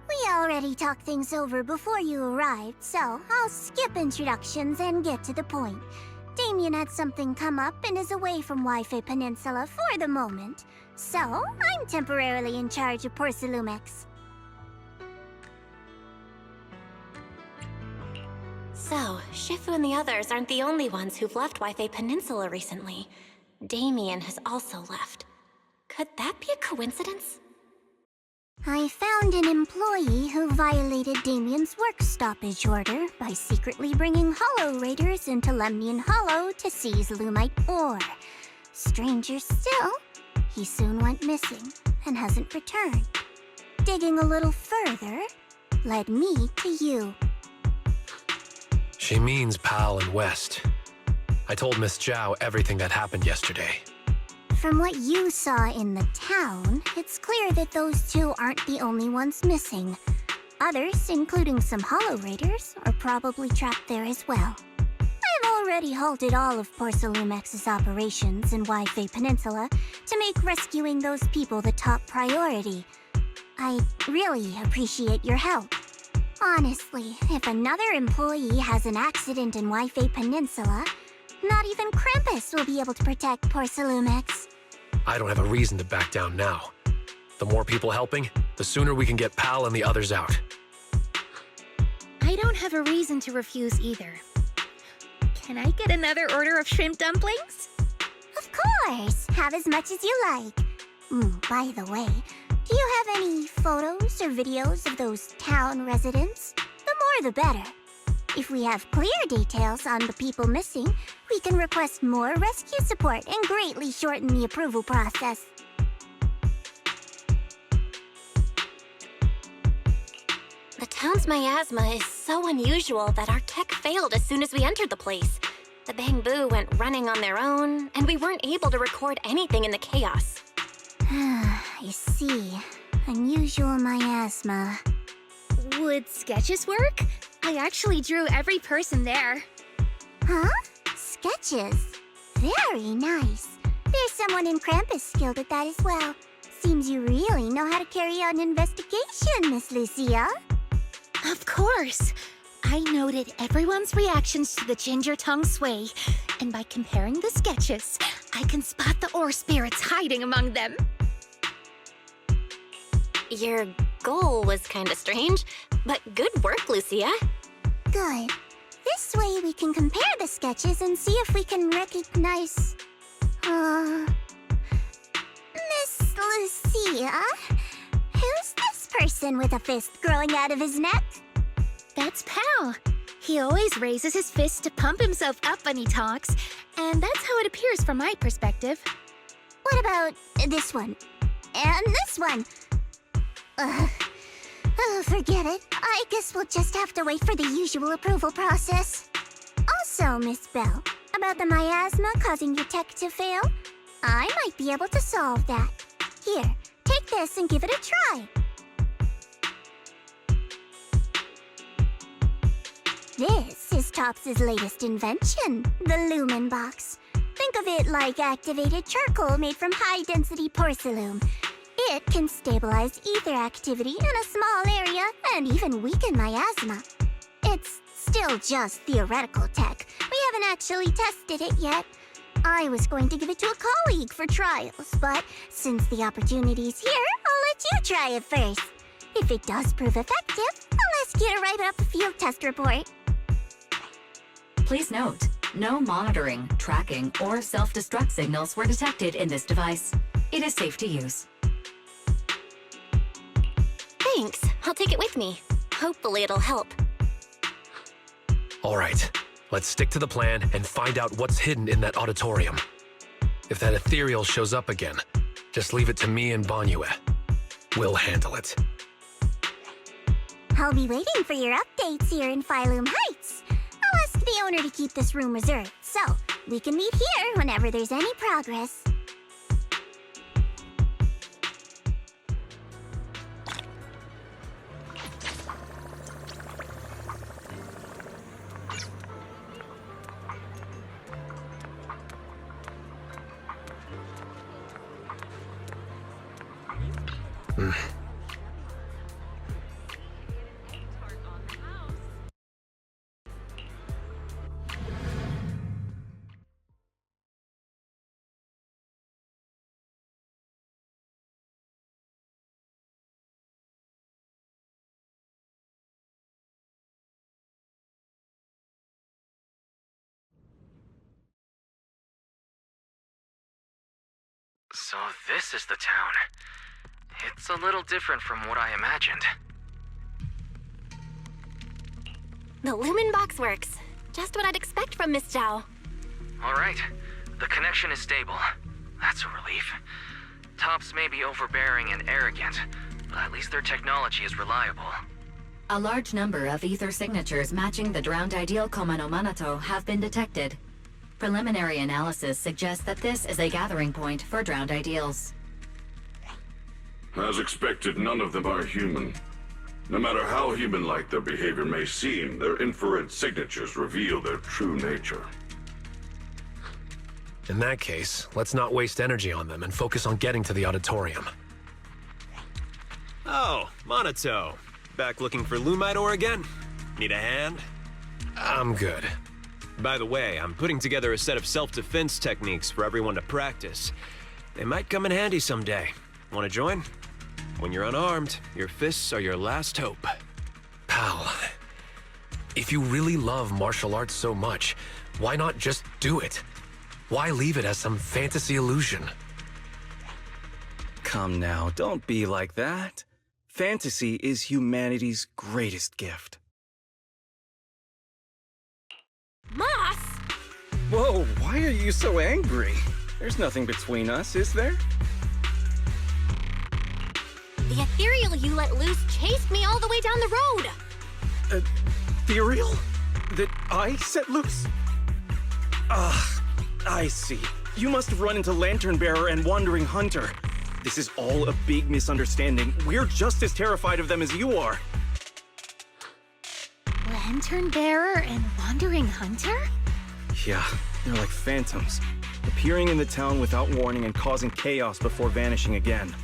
We already talked things over before you arrived, so I'll skip introductions and get to the point. Damien had something come up and is away from Wi-Fi Peninsula for the moment. So, I'm temporarily in charge of Porcelumex. So, Shifu and the others aren't the only ones who've left Wi-Fi Peninsula recently. Damien has also left. Could that be a coincidence? I found an employee who violated Damien's work stoppage order by secretly bringing Hollow Raiders into Lemnian Hollow to seize Lumite ore. Stranger still, he soon went missing and hasn't returned. Digging a little further led me to you. She means Pal and West. I told Miss Zhao everything that happened yesterday. From what you saw in the town, it's clear that those two aren't the only ones missing. Others, including some Hollow Raiders, are probably trapped there as well. I've already halted all of Porcelumex's operations in Wi-Fi Peninsula to make rescuing those people the top priority. I really appreciate your help. Honestly, if another employee has an accident in Wi-Fi Peninsula, not even Krampus will be able to protect Porcelumex. I don't have a reason to back down now. The more people helping, the sooner we can get Pal and the others out. I don't have a reason to refuse either. Can I get another order of shrimp dumplings? Of course! Have as much as you like. By the way, do you have any photos or videos of those town residents? The more the better. If we have clear details on the people missing, we can request more rescue support and greatly shorten the approval process. The town's miasma is so unusual that our tech failed as soon as we entered the place. The Bangbu went running on their own, and we weren't able to record anything in the chaos. I see. Unusual miasma. Would sketches work? I actually drew every person there. Huh? Sketches? Very nice. There's someone in Krampus skilled at that as well. Seems you really know how to carry out an investigation, Miss Lucia. Of course. I noted everyone's reactions to the ginger tongue sway, and by comparing the sketches, I can spot the ore spirits hiding among them. Your goal was kinda strange, but good work, Lucia. Good. This way we can compare the sketches and see if we can recognize... Miss Lucia? Who's this person with a fist growing out of his neck? That's Pal. He always raises his fist to pump himself up when he talks, and that's how it appears from my perspective. What about this one? And this one? Forget it. I guess we'll just have to wait for the usual approval process. Also, Miss Bell, about the miasma causing your tech to fail, I might be able to solve that. Here, take this and give it a try. This is Topps' latest invention, the Lumen Box. Think of it like activated charcoal made from high-density porcelain. It can stabilize ether activity in a small area and even weaken miasma. It's still just theoretical tech. We haven't actually tested it yet. I was going to give it to a colleague for trials, but since the opportunity's here, I'll let you try it first. If it does prove effective, I'll ask you to write up a field test report. Please note, no monitoring, tracking, or self-destruct signals were detected in this device. It is safe to use. Thanks. I'll take it with me. Hopefully it'll help. All right. Let's stick to the plan and find out what's hidden in that auditorium. If that ethereal shows up again, just leave it to me and Banyue. We'll handle it. I'll be waiting for your updates here in Phylum Heights. I'll ask the owner to keep this room reserved, so we can meet here whenever there's any progress. So this is the town. It's a little different from what I imagined. The Lumen box works. Just what I'd expect from Miss Zhao. All right, the connection is stable. That's a relief. Tops may be overbearing and arrogant, but at least their technology is reliable. A large number of ether signatures matching the drowned ideal Koma no Manato have been detected. Preliminary analysis suggests that this is a gathering point for drowned ideals. As expected, none of them are human. No matter how human-like their behavior may seem, their infrared signatures reveal their true nature. In that case, let's not waste energy on them and focus on getting to the auditorium. Oh, Monato. Back looking for Lumite ore again? Need a hand? I'm good. By the way, I'm putting together a set of self-defense techniques for everyone to practice. They might come in handy someday. Want to join? When you're unarmed, your fists are your last hope. Pal, if you really love martial arts so much, why not just do it? Why leave it as some fantasy illusion? Come now, don't be like that. Fantasy is humanity's greatest gift. Moss! Whoa, why are you so angry? There's nothing between us, is there? The ethereal you let loose chased me all the way down the road! Ethereal? That I set loose? I see. You must have run into Lantern Bearer and Wandering Hunter. This is all a big misunderstanding. We're just as terrified of them as you are. Lantern Bearer and Wandering Hunter? Yeah, they're like phantoms, appearing in the town without warning and causing chaos before vanishing again.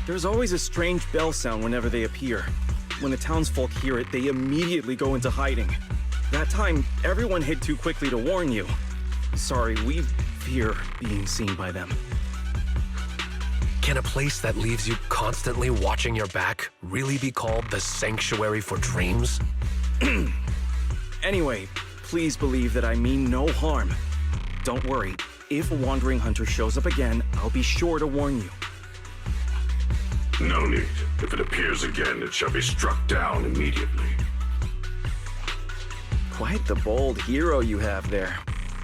There's always a strange bell sound whenever they appear. When the townsfolk hear it, they immediately go into hiding. That time, everyone hid too quickly to warn you. Sorry, we fear being seen by them. Can a place that leaves you constantly watching your back really be called the Sanctuary for Dreams? Anyway, please believe that I mean no harm. Don't worry, if a Wandering Hunter shows up again, I'll be sure to warn you. No need. If it appears again, it shall be struck down immediately. Quite the bold hero you have there.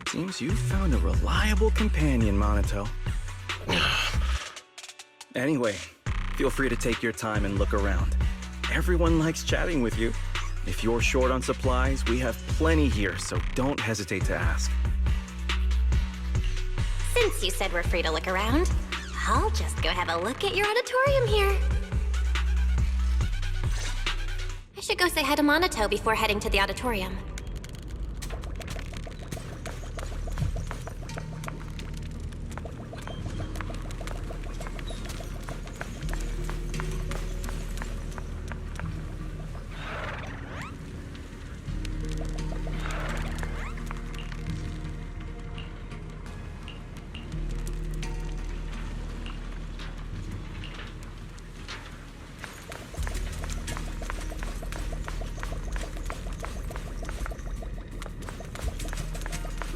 Seems you've found a reliable companion, Monato. Anyway, feel free to take your time and look around. Everyone likes chatting with you. If you're short on supplies, we have plenty here, so don't hesitate to ask. Since you said we're free to look around, I'll just go have a look at your auditorium here. I should go say hi to Monato before heading to the auditorium.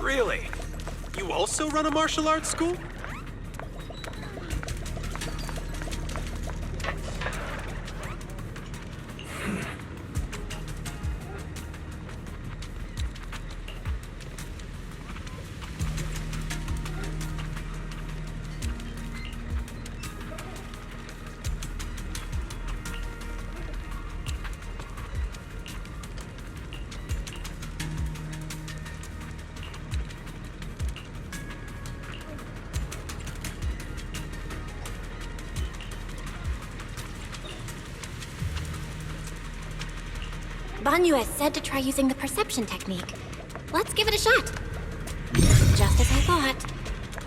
Really? You also run a martial arts school? Banyu has said to try using the perception technique. Let's give it a shot. Just as I thought.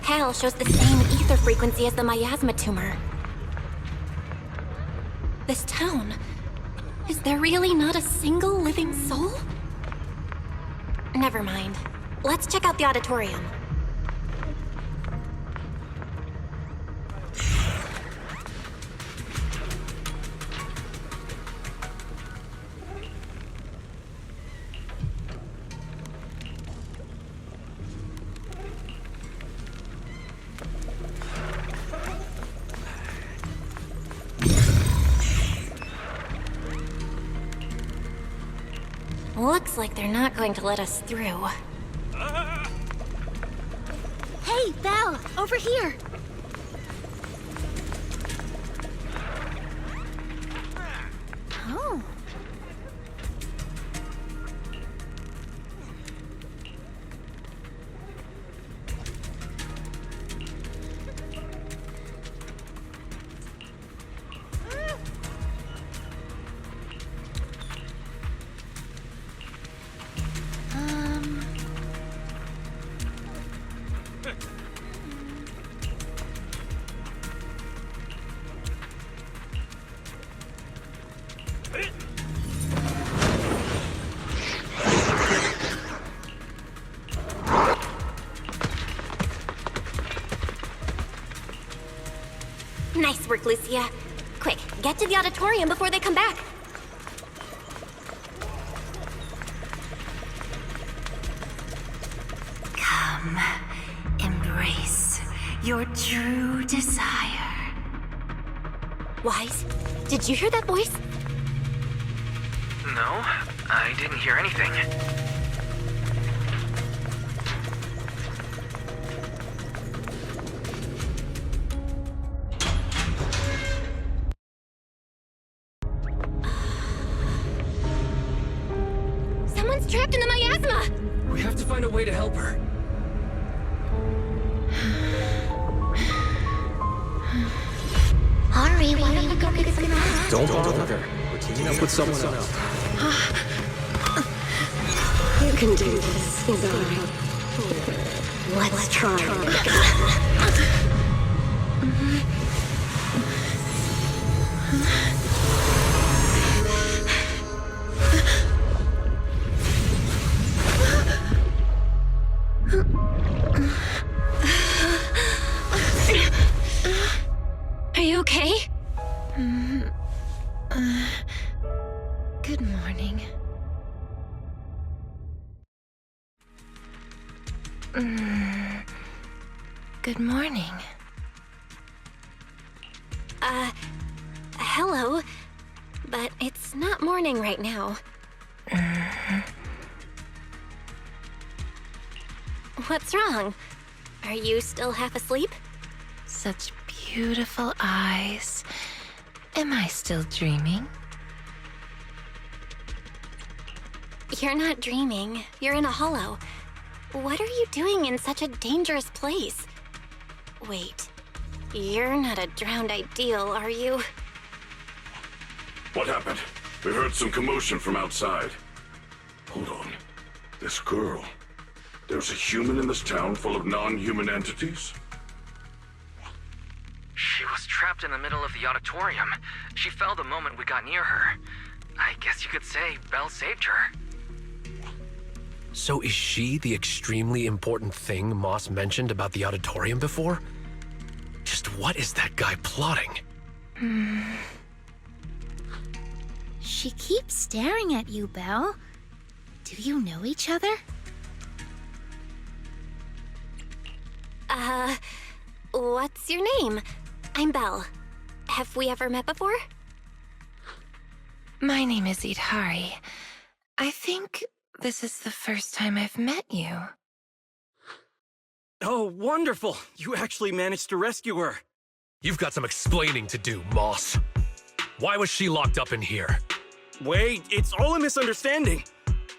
Hal shows the same ether frequency as the miasma tumor. This town... Is there really not a single living soul? Never mind. Let's check out the auditorium. Looks like they're not going to let us through. Hey, Belle, over here. Oh. Nice work, Lucia. Quick, get to the auditorium before they come back. Come, embrace your true desire. Wise, did you hear that voice? No, I didn't hear anything. Someone's trapped in the miasma! We have to find a way to help her. Ari, why don't you go get some rest? Don't bother her. We're teaming up with someone else. You can do this, Bygone. Let's try Are you okay? Good morning. Good morning. Hello. But it's not morning right now. What's wrong? Are you still half asleep? Such beautiful eyes. Am I still dreaming? You're not dreaming. You're in a hollow. What are you doing in such a dangerous place? Wait. You're not a drowned ideal, are you? What happened? We heard some commotion from outside. Hold on. This girl. There's a human in this town full of non-human entities? She was trapped in the middle of the auditorium. She fell the moment we got near her. I guess you could say Belle saved her. So is she the extremely important thing Moss mentioned about the auditorium before? Just what is that guy plotting? She keeps staring at you, Belle. Do you know each other? What's your name? I'm Belle. Have we ever met before? My name is Idhari. I think this is the first time I've met you. Oh, wonderful! You actually managed to rescue her. You've got some explaining to do, Moss. Why was she locked up in here? Wait, it's all a misunderstanding.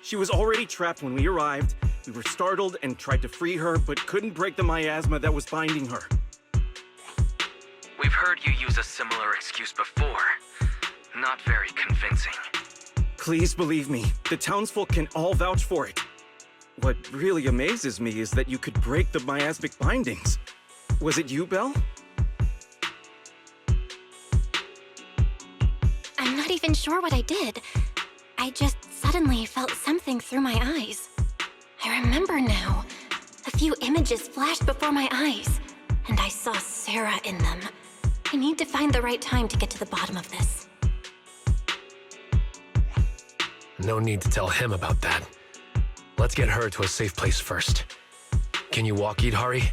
She was already trapped when we arrived. We were startled and tried to free her, but couldn't break the miasma that was binding her. We've heard you use a similar excuse before. Not very convincing. Please believe me, the townsfolk can all vouch for it. What really amazes me is that you could break the miasmic bindings. Was it you, Belle? I'm not even sure what I did. I just suddenly felt something through my eyes. I remember now. A few images flashed before my eyes, and I saw Sarah in them. I need to find the right time to get to the bottom of this. No need to tell him about that. Let's get her to a safe place first. Can you walk, Idhari?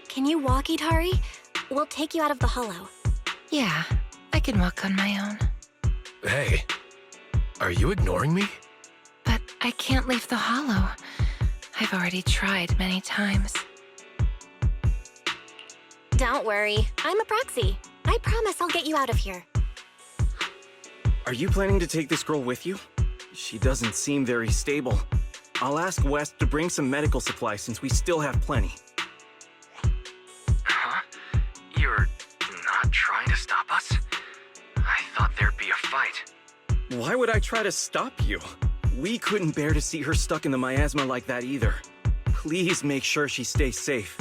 Can you walk, Idhari? We'll take you out of the hollow. Yeah, I can walk on my own. Hey, are you ignoring me? But I can't leave the hollow. I've already tried many times. Don't worry, I'm a proxy. I promise I'll get you out of here. Are you planning to take this girl with you? She doesn't seem very stable. I'll ask West to bring some medical supplies since we still have plenty. Huh? You're not trying to stop us? I thought there'd be a fight. Why would I try to stop you? We couldn't bear to see her stuck in the miasma like that either. Please make sure she stays safe.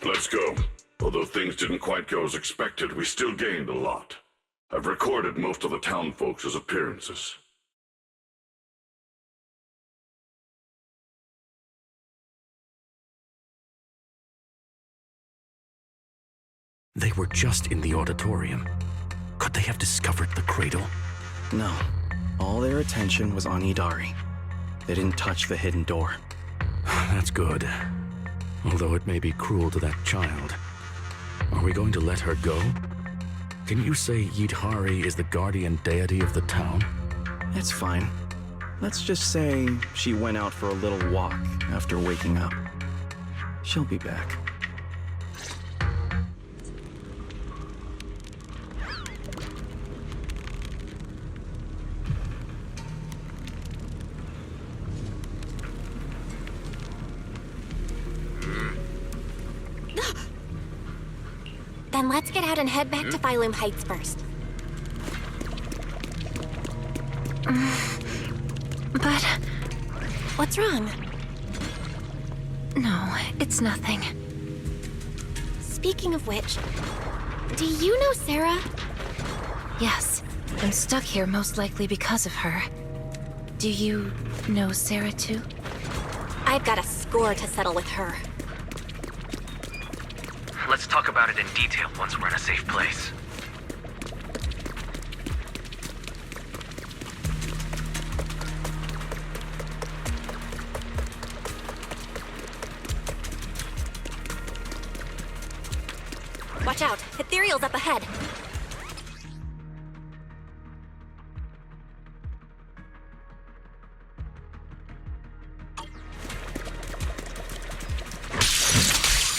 Let's go. Although things didn't quite go as expected, we still gained a lot. I've recorded most of the town folks' appearances. They were just in the auditorium. Could they have discovered the cradle? No. All their attention was on Idari. They didn't touch the hidden door. That's good. Although it may be cruel to that child. Are we going to let her go? Can you say Yidhari is the guardian deity of the town? It's fine. Let's just say she went out for a little walk after waking up. She'll be back. Then let's get out and head back to Phylum Heights first. But... What's wrong? no, it's nothing. Speaking of which, do you know Sarah? Yes, I'm stuck here most likely because of her. Do you know Sarah too? I've got a score to settle with her. Let's talk about it in detail once we're in a safe place. Watch out, Ethereal's up ahead.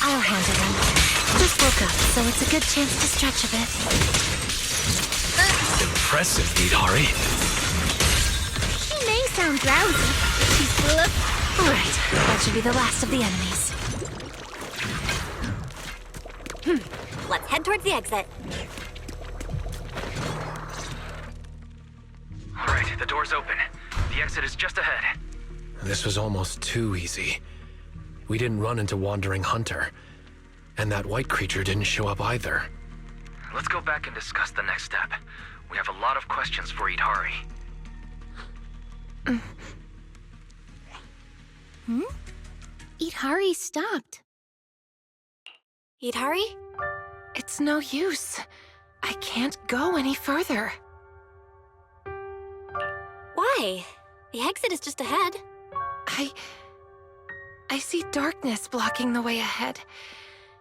I'll handle them. Just woke up, so it's a good chance to stretch a bit. Impressive, Idhari. She may sound drowsy, but she's full of... Alright, that should be the last of the enemies. Let's head towards the exit. Alright, the door's open. The exit is just ahead. This was almost too easy. We didn't run into Wandering Hunter. And that white creature didn't show up either. Let's go back and discuss the next step. We have a lot of questions for Idhari. Idhari stopped. Idhari? It's no use. I can't go any further. Why? The exit is just ahead. I see darkness blocking the way ahead.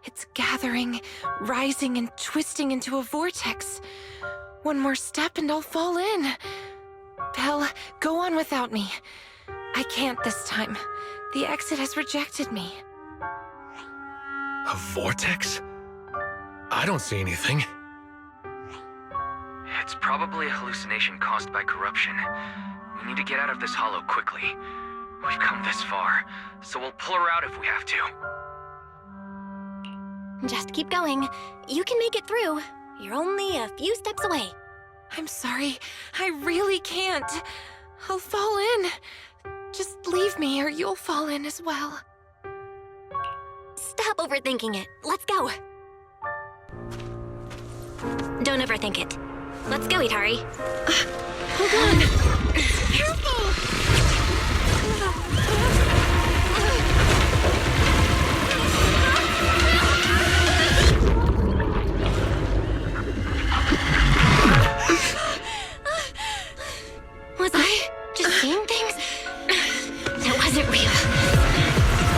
It's gathering, rising, and twisting into a vortex. One more step and I'll fall in. Belle, go on without me. I can't this time. The exit has rejected me. A vortex? I don't see anything. It's probably a hallucination caused by corruption. We need to get out of this hollow quickly. We've come this far, so we'll pull her out if we have to. Just keep going. You can make it through. You're only a few steps away. I'm sorry. I really can't. I'll fall in. Just leave me or you'll fall in as well. Stop overthinking it. Let's go. Don't overthink it. Let's go, Itari. Hold on. Careful! Was I just seeing things? That wasn't real.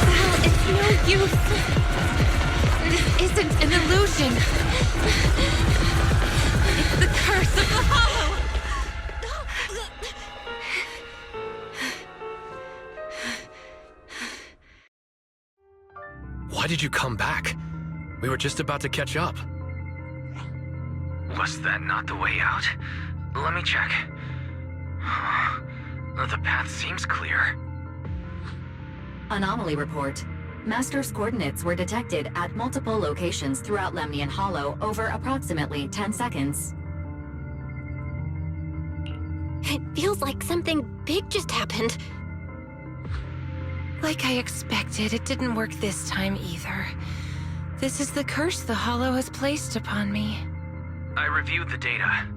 Well, it's no use. This isn't an illusion. It's the curse of the Hollow. Why did you come back? We were just about to catch up. Was that not the way out? Let me check. The path seems clear. Anomaly report. Master's coordinates were detected at multiple locations throughout Lemnian Hollow over approximately 10 seconds. It feels like something big just happened. Like I expected, it didn't work this time either. This is the curse the Hollow has placed upon me. I reviewed the data.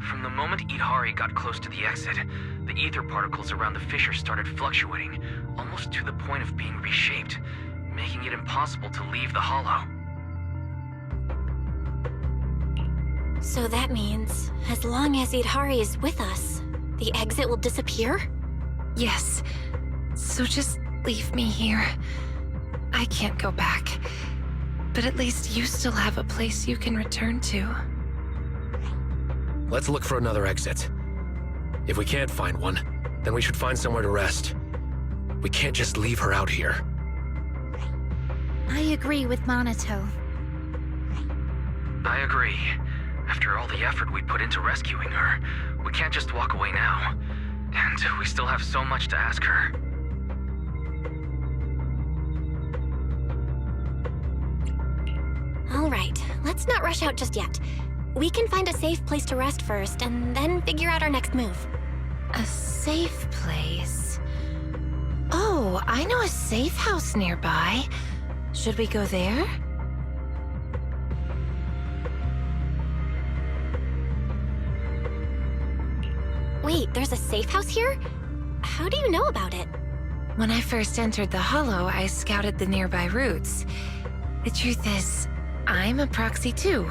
From the moment Idhari got close to the exit, the ether particles around the fissure started fluctuating, almost to the point of being reshaped, making it impossible to leave the Hollow. So that means, as long as Idhari is with us, the exit will disappear? Yes. So just leave me here. I can't go back. But at least you still have a place you can return to. Let's look for another exit. If we can't find one, then we should find somewhere to rest. We can't just leave her out here. I agree with Monato. I agree. After all the effort we put into rescuing her, we can't just walk away now. And we still have so much to ask her. All right, let's not rush out just yet. We can find a safe place to rest first, and then figure out our next move. A safe place? Oh, I know a safe house nearby. Should we go there? Wait, there's a safe house here? How do you know about it? When I first entered the Hollow, I scouted the nearby routes. The truth is, I'm a proxy too.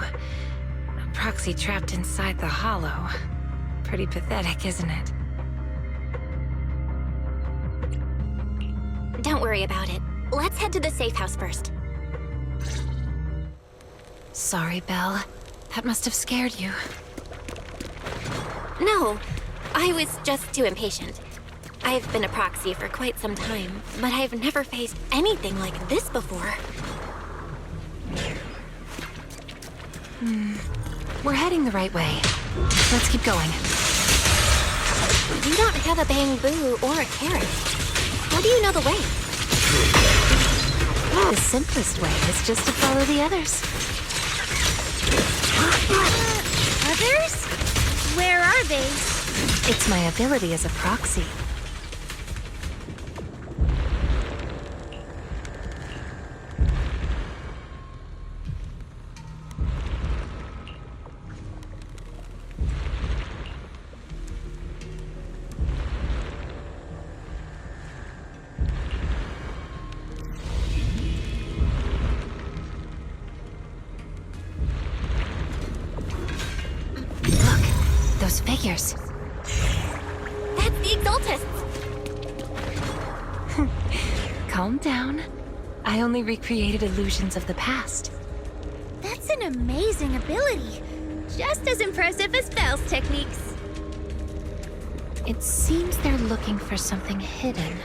A proxy trapped inside the Hollow. Pretty pathetic, isn't it? Don't worry about it. Let's head to the safe house first. Sorry, Belle. That must have scared you. No, I was just too impatient. I've been a proxy for quite some time, but I've never faced anything like this before. We're heading the right way. Let's keep going. You don't have a bamboo or a carrot. How do you know the way? The simplest way is just to follow the others. Others? Where are they? It's my ability as a proxy. Those figures. That's the Exaltists! Calm down. I only recreated illusions of the past. That's an amazing ability. Just as impressive as Belle's techniques. It seems they're looking for something hidden.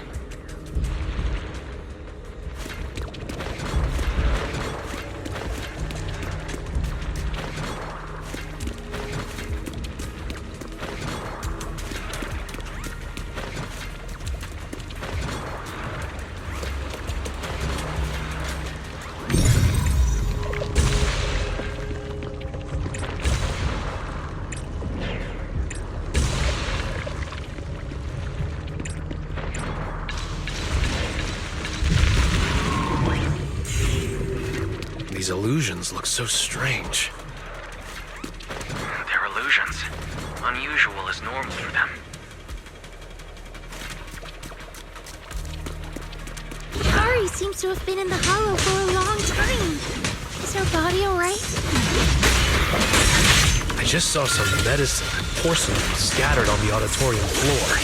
these illusions look so strange. They're illusions. Unusual is normal for them. Ari seems to have been in the hollow for a long time. Is her body alright? I just saw some medicine and porcelain scattered on the auditorium floor.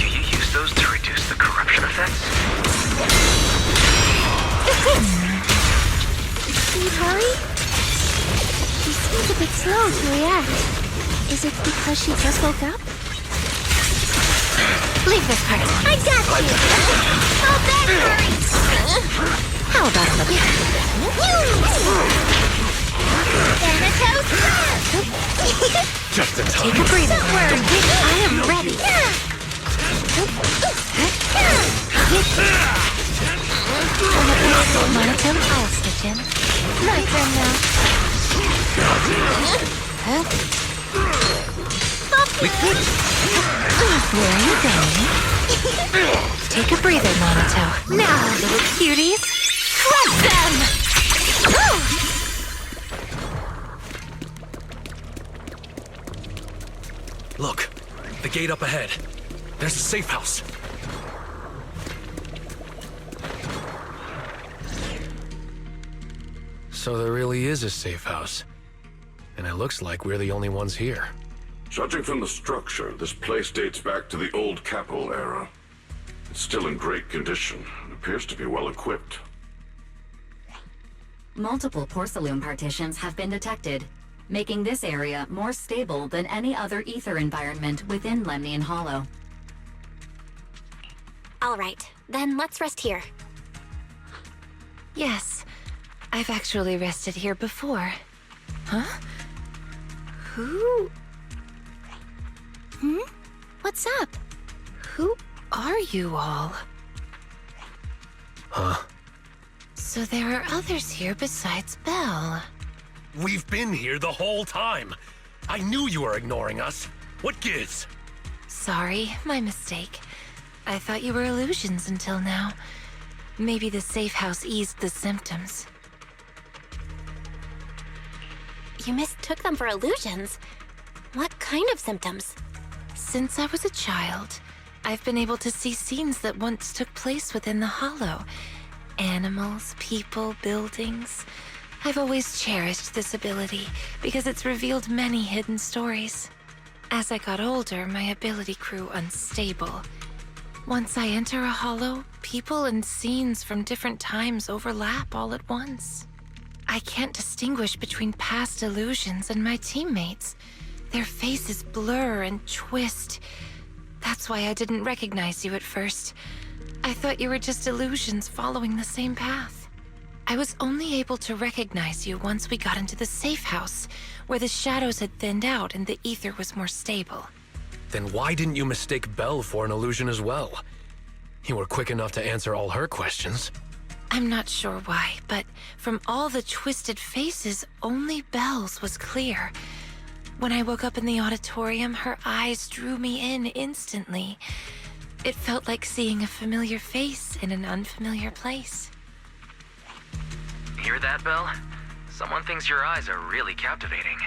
Do you use those to reduce the corruption effects? Ari? She seems a bit slow to react. Is it because she just woke up? Leave this part. I got you! How bad, Ari? How about a little? Just in time. Take a breather. Don't worry, I am ready. Monotone, I'll stitch in. My turn now. Where are you going? Take a breather, Monato. Now, little cuties, crush them! Look, the gate up ahead. There's a safe house. So there really is a safe house. And it looks like we're the only ones here. Judging from the structure, this place dates back to the old Capel era. It's still in great condition and appears to be well equipped. Multiple porcelain partitions have been detected, making this area more stable than any other ether environment within Lemnian Hollow. All right, then let's rest here. Yes, I've actually rested here before. Huh? Who? What's up? Who are you all? Huh? So there are others here besides Belle. We've been here the whole time. I knew you were ignoring us. What gives? Sorry, my mistake. I thought you were illusions until now. Maybe the safe house eased the symptoms. You mistook them for illusions. What kind of symptoms? Since I was a child, I've been able to see scenes that once took place within the Hollow. Animals, people, buildings. I've always cherished this ability because it's revealed many hidden stories. As I got older, my ability grew unstable. Once I enter a Hollow, people and scenes from different times overlap all at once. I can't distinguish between past illusions and my teammates. Their faces blur and twist. That's why I didn't recognize you at first. I thought you were just illusions following the same path. I was only able to recognize you once we got into the safe house, where the shadows had thinned out and the ether was more stable. Then why didn't you mistake Belle for an illusion as well? You were quick enough to answer all her questions. I'm not sure why, but from all the twisted faces, only Belle's was clear. When I woke up in the auditorium, her eyes drew me in instantly. It felt like seeing a familiar face in an unfamiliar place. Hear that, Belle? Someone thinks your eyes are really captivating.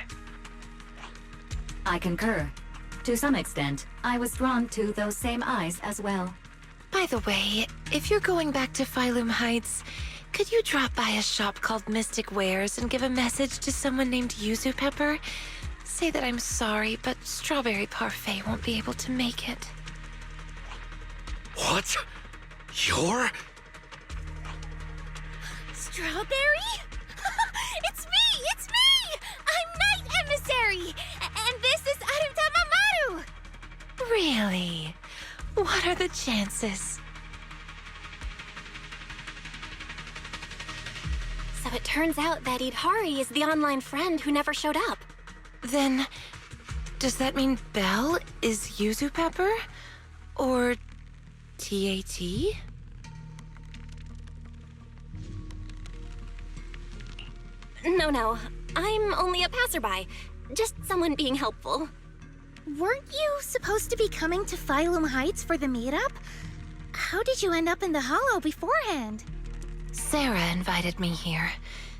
I concur. To some extent, I was drawn to those same eyes as well. By the way, if you're going back to Phylum Heights, could you drop by a shop called Mystic Wares and give a message to someone named Yuzu Pepper? Say that I'm sorry, but Strawberry Parfait won't be able to make it. What? You're? Strawberry? It's me! It's me! I'm Night Emissary! And this is Arutama Maru! Really? What are the chances? So it turns out that Idhari is the online friend who never showed up. Then, does that mean Belle is Yuzu Pepper? Or TAT? No, I'm only a passerby. Just someone being helpful. Weren't you supposed to be coming to Phylum Heights for the meetup? How did you end up in the Hollow beforehand? Sarah invited me here,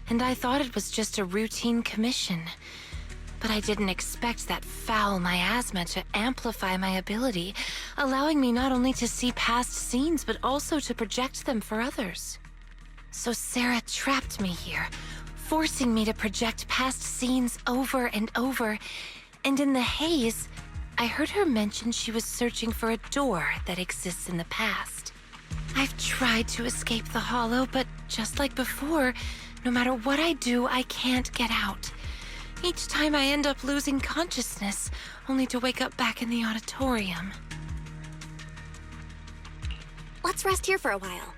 and I thought it was just a routine commission. But I didn't expect that foul miasma to amplify my ability, allowing me not only to see past scenes, but also to project them for others. So Sarah trapped me here, forcing me to project past scenes over and over, and in the haze, I heard her mention she was searching for a door that exists in the past. I've tried to escape the hollow, but just like before, no matter what I do, I can't get out. Each time I end up losing consciousness, only to wake up back in the auditorium. Let's rest here for a while.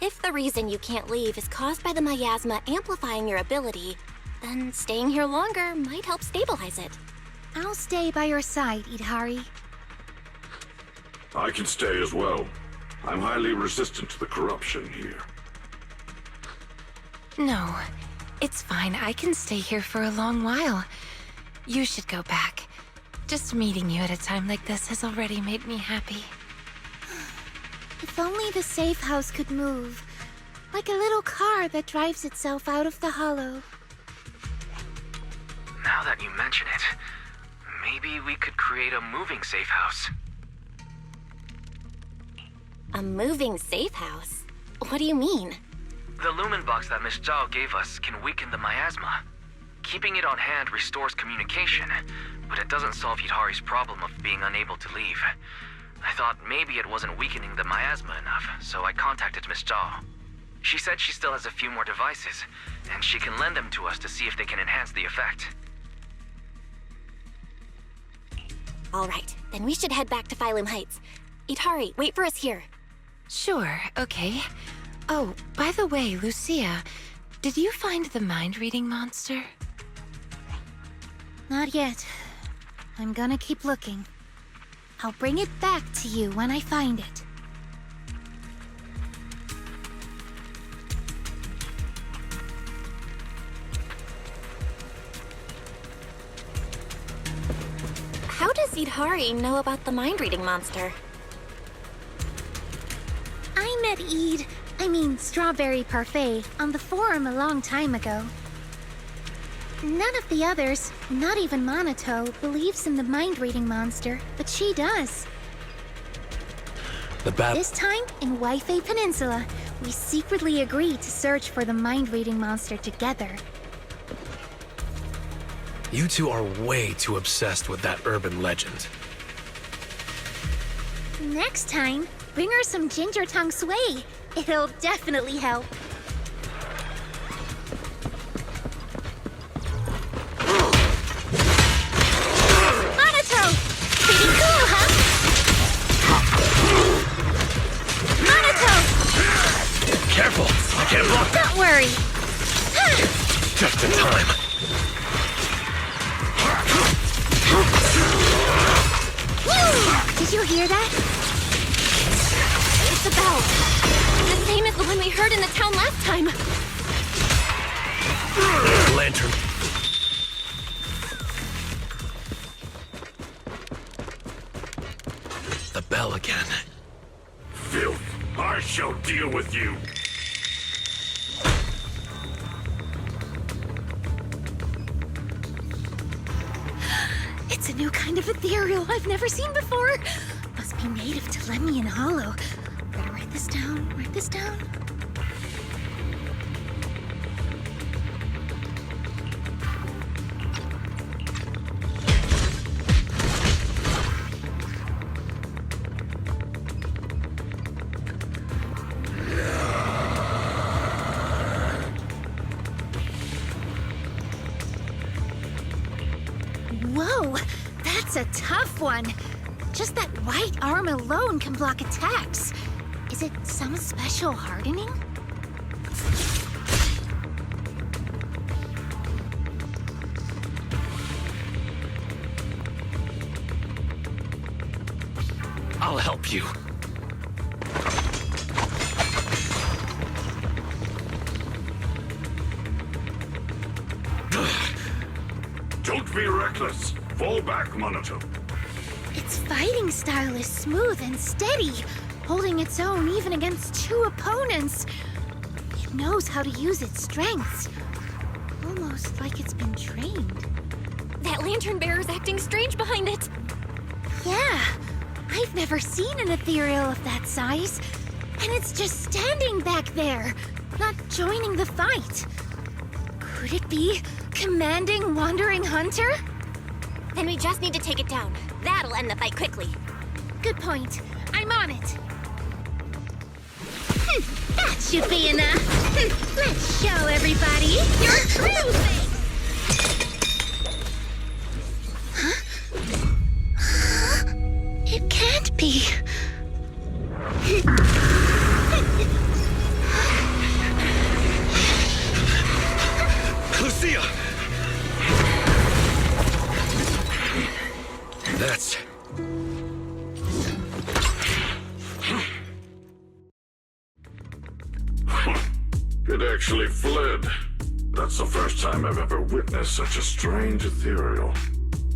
If the reason you can't leave is caused by the miasma amplifying your ability, then staying here longer might help stabilize it. I'll stay by your side, Idhari. I can stay as well. I'm highly resistant to the corruption here. No, it's fine. I can stay here for a long while. You should go back. Just meeting you at a time like this has already made me happy. If only the safe house could move. Like a little car that drives itself out of the hollow. Now that you mention it, maybe we could create a moving safe house. A moving safe house? What do you mean? The lumen box that Miss Zhao gave us can weaken the miasma. Keeping it on hand restores communication, but it doesn't solve Hidari's problem of being unable to leave. I thought maybe it wasn't weakening the miasma enough, so I contacted Miss Zhao. She said she still has a few more devices, and she can lend them to us to see if they can enhance the effect. All right, then we should head back to Phylum Heights. Idhari, wait for us here. Sure, okay. Oh, by the way, Lucia, did you find the mind-reading monster? Not yet. I'm gonna keep looking. I'll bring it back to you when I find it. How does Idhari know about the mind-reading monster? I met Strawberry Parfait, on the forum a long time ago. None of the others, not even Monato, believes in the mind-reading monster, but she does. This time, in Waifei Peninsula, we secretly agreed to search for the mind-reading monster together. You two are way too obsessed with that urban legend. Next time, bring her some ginger tongue sway. It'll definitely help. Monato! Pretty cool, huh? Monato! Careful! I can't block that! Don't worry! Just in time. Did you hear that? It's a bell. The same as the one we heard in the town last time. Lantern. The bell again. Filth! I shall deal with you! It's a new kind of ethereal I've never seen before. Must be native to Lemnian Hollow. Better write this down, write this down. Whoa, that's a tough one. Just that white arm alone can block attacks. Is it some special hardening? I'll help you. Don't be reckless. Fall back, Monato. Its fighting style is smooth and steady, holding its own even against two opponents. It knows how to use its strengths. Almost like it's been trained. That lantern bearer's acting strange behind it. Yeah, I've never seen an ethereal of that size. And it's just standing back there, not joining the fight. Could it be commanding Wandering Hunter? Then we just need to take it down. That'll end the fight quickly. Good point. I'm on it. That should be enough. Let's show everybody your true face. Huh? It can't be. Lucia! That's... It actually fled. That's the first time I've ever witnessed such a strange ethereal.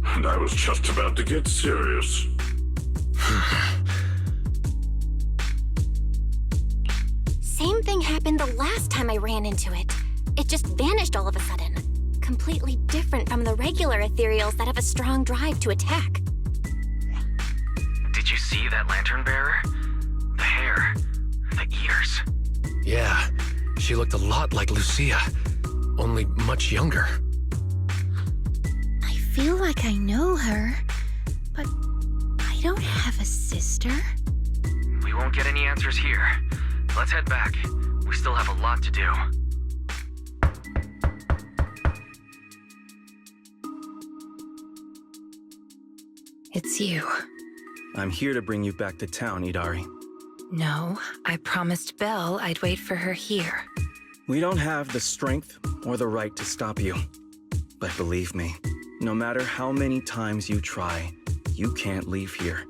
And I was just about to get serious. Same thing happened the last time I ran into it. It just vanished all of a sudden. Completely different from the regular ethereals that have a strong drive to attack. Did you see that lantern bearer? The hair, the ears. Yeah, she looked a lot like Lucia, only much younger. I feel like I know her, but I don't have a sister. We won't get any answers here. Let's head back. We still have a lot to do. It's you. I'm here to bring you back to town, Idari. No, I promised Belle I'd wait for her here. We don't have the strength or the right to stop you. But believe me, no matter how many times you try, you can't leave here.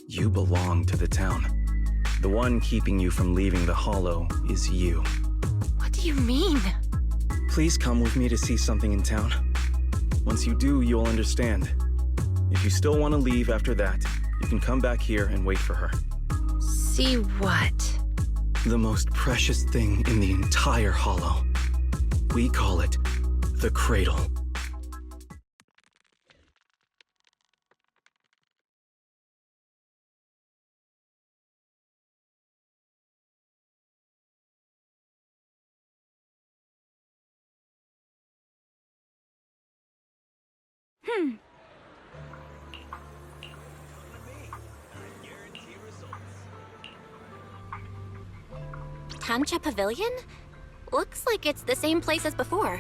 You belong to the town. The one keeping you from leaving the Hollow is you. What do you mean? Please come with me to see something in town. Once you do, you'll understand. If you still want to leave after that, you can come back here and wait for her. See what? The most precious thing in the entire Hollow. We call it the Cradle. Tancha Pavilion? Looks like it's the same place as before.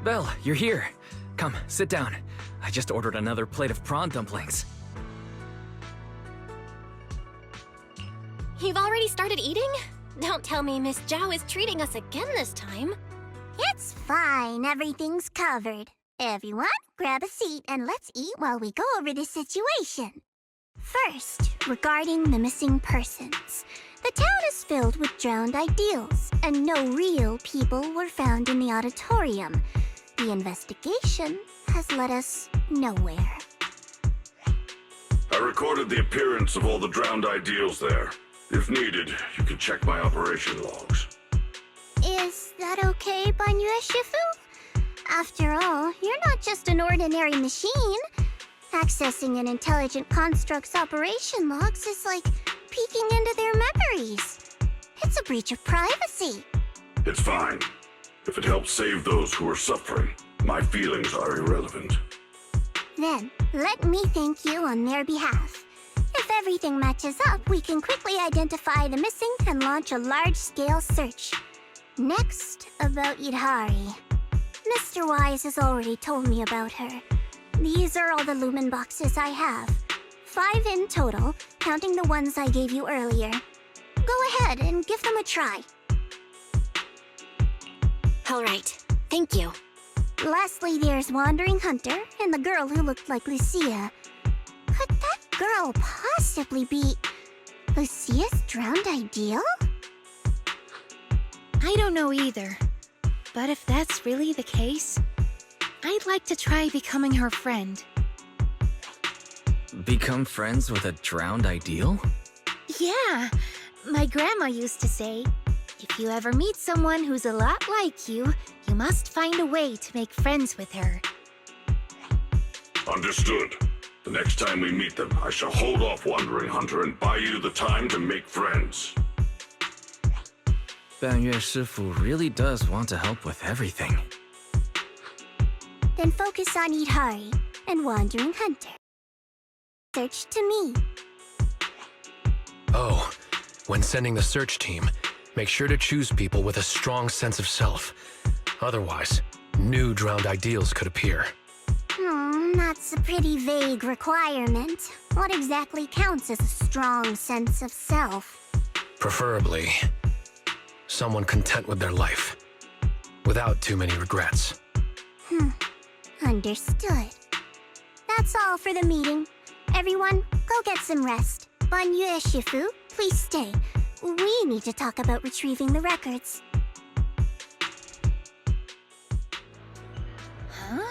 Belle, you're here. Come, sit down. I just ordered another plate of prawn dumplings. You've already started eating? Don't tell me Miss Zhao is treating us again this time. It's fine. Everything's covered. Everyone, grab a seat and let's eat while we go over the situation. First, regarding the missing persons. The town is filled with drowned ideals, and no real people were found in the auditorium. The investigation has led us nowhere. I recorded the appearance of all the drowned ideals there. If needed, you can check my operation logs. Is that okay, Banyue Shifu? After all, you're not just an ordinary machine. Accessing an intelligent construct's operation logs is like peeking into their memories. It's a breach of privacy. It's fine. If it helps save those who are suffering, my feelings are irrelevant. Then, let me thank you on their behalf. If everything matches up, we can quickly identify the missing and launch a large-scale search. Next, about Idari. Mr. Wise has already told me about her. These are all the lumen boxes I have. 5 in total, counting the ones I gave you earlier. Go ahead and give them a try. All right, thank you. Lastly, there's Wandering Hunter and the girl who looked like Lucia. Could that girl possibly be Lucia's drowned ideal? I don't know either. But if that's really the case, I'd like to try becoming her friend. Become friends with a drowned ideal? Yeah, my grandma used to say, if you ever meet someone who's a lot like you must find a way to make friends with her. Understood. The next time we meet them, I shall hold off Wandering Hunter and buy you the time to make friends. 半月师傅 really does want to help with everything. Then focus on Idhari and Wandering Hunter. Search to me. Oh, when sending the search team, make sure to choose people with a strong sense of self. Otherwise, new drowned ideals could appear. That's a pretty vague requirement. What exactly counts as a strong sense of self? Preferably, someone content with their life, without too many regrets. Understood. That's all for the meeting. Everyone, go get some rest. Banyue Shifu, please stay. We need to talk about retrieving the records. Huh?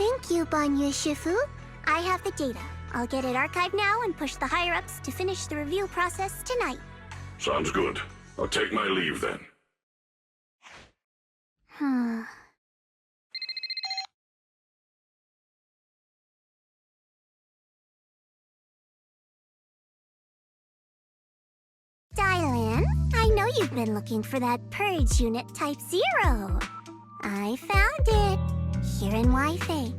Thank you, Banyue Shifu. I have the data. I'll get it archived now and push the higher-ups to finish the review process tonight. Sounds good. I'll take my leave then. Dylan, I know you've been looking for that purge unit Type 0. I found it. Here in Wi-Fi.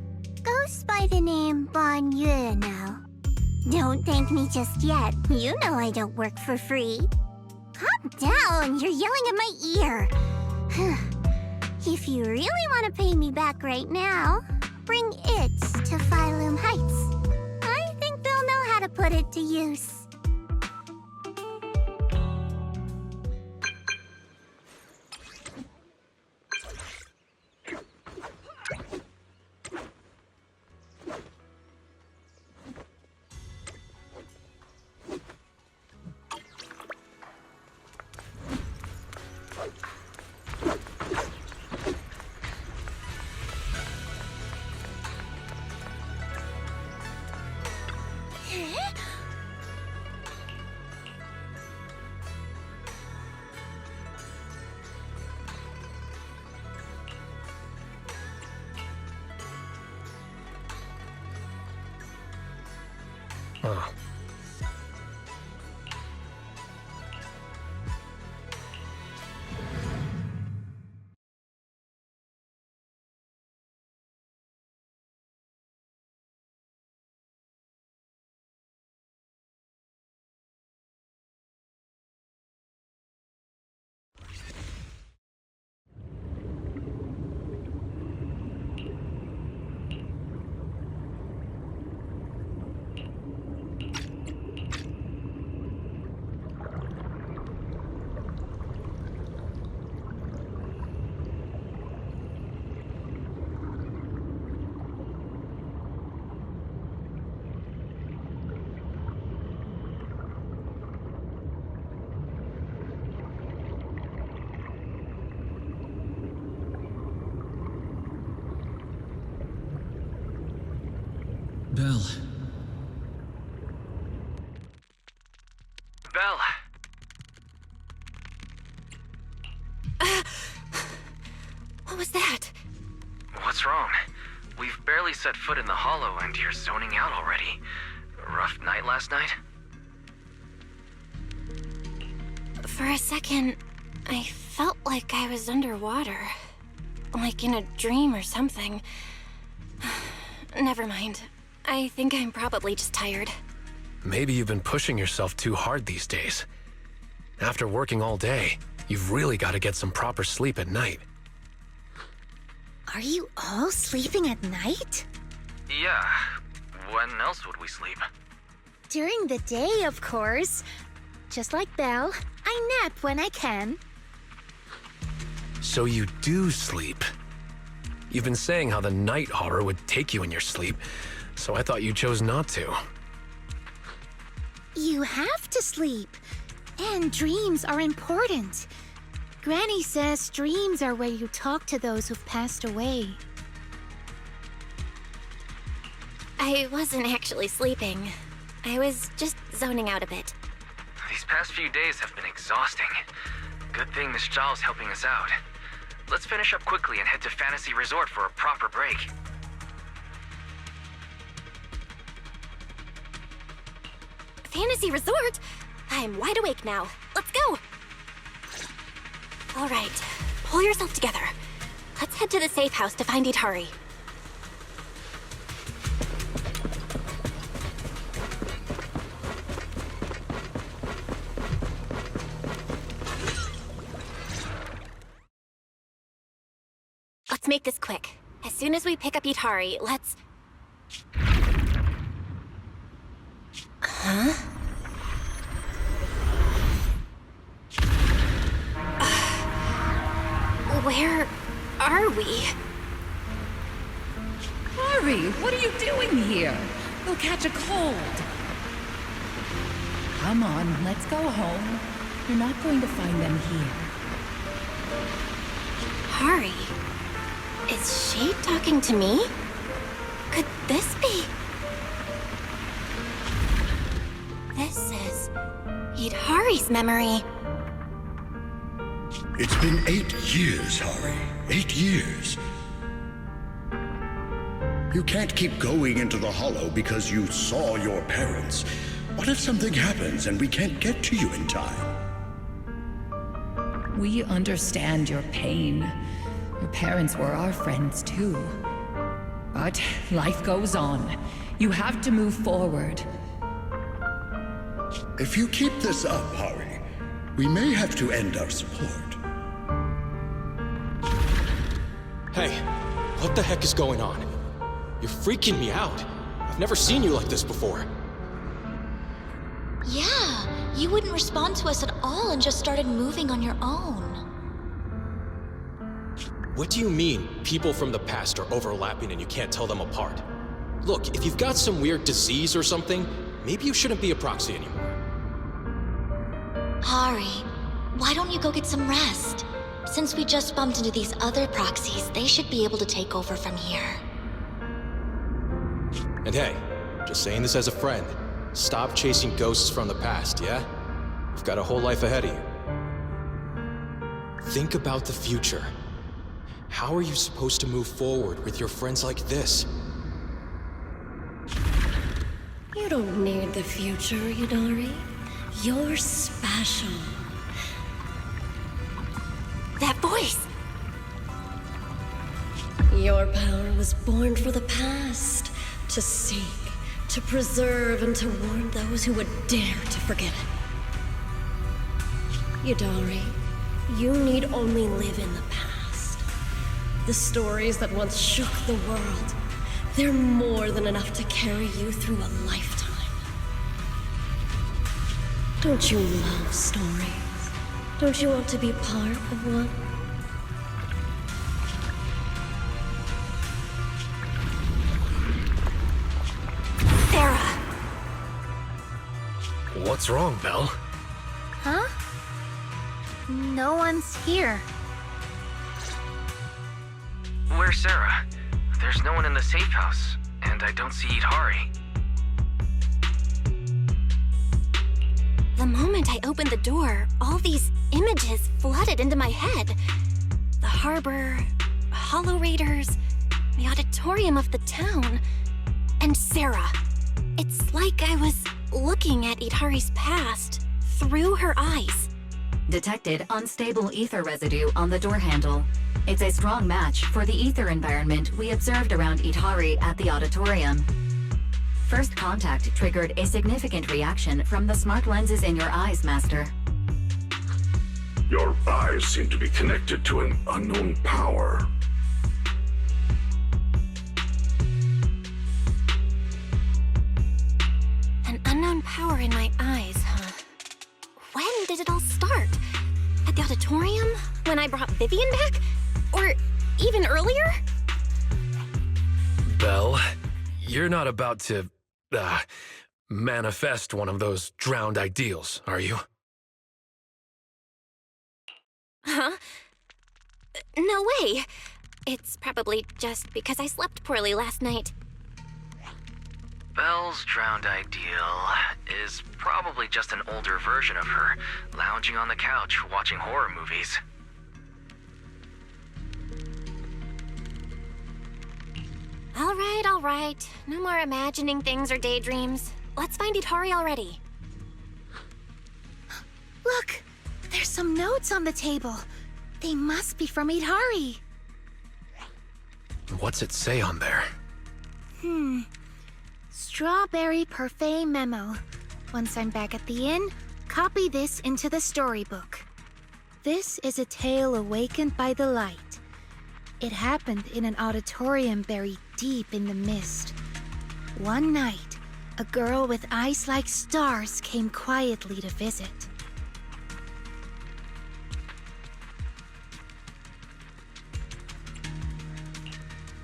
Goes by the name Banyue now. No Don't thank me just yet. You know I don't work for free. Calm down, you're yelling in my ear. If you really want to pay me back right now, bring it to Phylum Heights. I think they'll know how to put it to use. Huh. Belle. Belle! What was that? What's wrong? We've barely set foot in the hollow and you're zoning out already. Rough night last night? For a second, I felt like I was underwater. Like in a dream or something. Never mind. I think I'm probably just tired. Maybe you've been pushing yourself too hard these days. After working all day, you've really got to get some proper sleep at night. Are you all sleeping at night? Yeah. When else would we sleep? During the day, of course. Just like Belle, I nap when I can. So you do sleep. You've been saying how the night horror would take you in your sleep, so I thought you chose not to. You have to sleep. And dreams are important. Granny says dreams are where you talk to those who've passed away. I wasn't actually sleeping. I was just zoning out a bit. These past few days have been exhausting. Good thing Miss Zhao's helping us out. Let's finish up quickly and head to Fantasy Resort for a proper break. Fantasy Resort? I'm wide awake now. Let's go! All right, pull yourself together. Let's head to the safe house to find Itari. Let's make this quick. As soon as we pick up Itari, let's... Huh? Where are we? Hurry! What are you doing here? You'll catch a cold. Come on, let's go home. You're not going to find them here. Hari? Is she talking to me? Could this be? This is Itari's memory. It's been 8 years, Hari. 8 years. You can't keep going into the hollow because you saw your parents. What if something happens and we can't get to you in time? We understand your pain. Your parents were our friends too. But life goes on. You have to move forward. If you keep this up, Hari, we may have to end our support. Hey, what the heck is going on? You're freaking me out. I've never seen you like this before. Yeah, you wouldn't respond to us at all and just started moving on your own. What do you mean, people from the past are overlapping and you can't tell them apart? Look, if you've got some weird disease or something, maybe you shouldn't be a proxy anymore. Hari, why don't you go get some rest? Since we just bumped into these other proxies, they should be able to take over from here. And hey, just saying this as a friend, stop chasing ghosts from the past, yeah? You've got a whole life ahead of you. Think about the future. How are you supposed to move forward with your friends like this? You don't need the future, Yudari. You're special. That voice! Your power was born for the past, to seek, to preserve, and to warn those who would dare to forget it. Yudari, you need only live in the past. The stories that once shook the world, they're more than enough to carry you through a lifetime. Don't you love stories? Don't you want to be part of one? Sarah! What's wrong, Belle? Huh? No one's here. Where's Sarah? There's no one in the safe house, and I don't see Hari. The moment I opened the door, all these images flooded into my head. The harbor, Hollow Raiders, the auditorium of the town, and Sarah. It's like I was looking at Idhari's past through her eyes. Detected unstable ether residue on the door handle. It's a strong match for the ether environment we observed around Idhari at the auditorium. First contact triggered a significant reaction from the smart lenses in your eyes, Master. Your eyes seem to be connected to an unknown power. An unknown power in my eyes, huh? When did it all start? At the auditorium? When I brought Vivian back? Or even earlier? Belle, you're not about to, manifest one of those drowned ideals, are you? Huh? No way. It's probably just because I slept poorly last night. Belle's drowned ideal is probably just an older version of her, lounging on the couch watching horror movies. All right. No more imagining things or daydreams. Let's find Idhari already. Look! There's some notes on the table. They must be from Idhari. What's it say on there? Strawberry Parfait Memo. Once I'm back at the inn, copy this into the storybook. This is a tale awakened by the light. It happened in an auditorium buried deep in the mist. One night, a girl with eyes like stars came quietly to visit.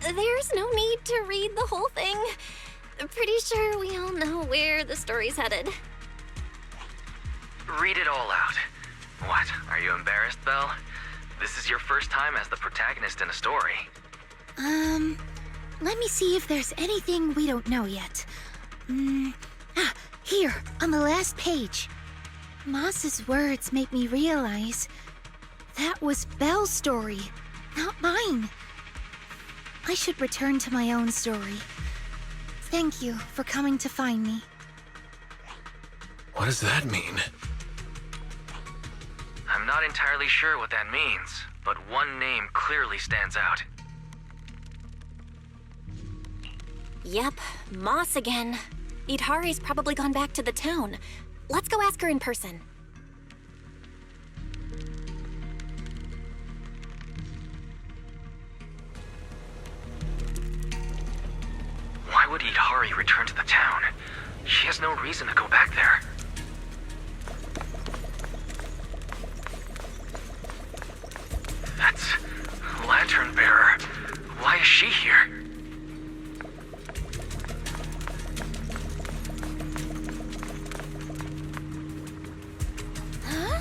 There's no need to read the whole thing. Pretty sure we all know where the story's headed. Read it all out. What, are you embarrassed, Belle? This is your first time as the protagonist in a story. Let me see if there's anything we don't know yet. Here, on the last page. Moss's words make me realize that was Belle's story, not mine. I should return to my own story. Thank you for coming to find me. What does that mean? I'm not entirely sure what that means, but one name clearly stands out. Yep, Moss again. Idhari's probably gone back to the town. Let's go ask her in person. Why would Idari return to the town? She has no reason to go back there. That's Lantern Bearer. Why is she here? Huh?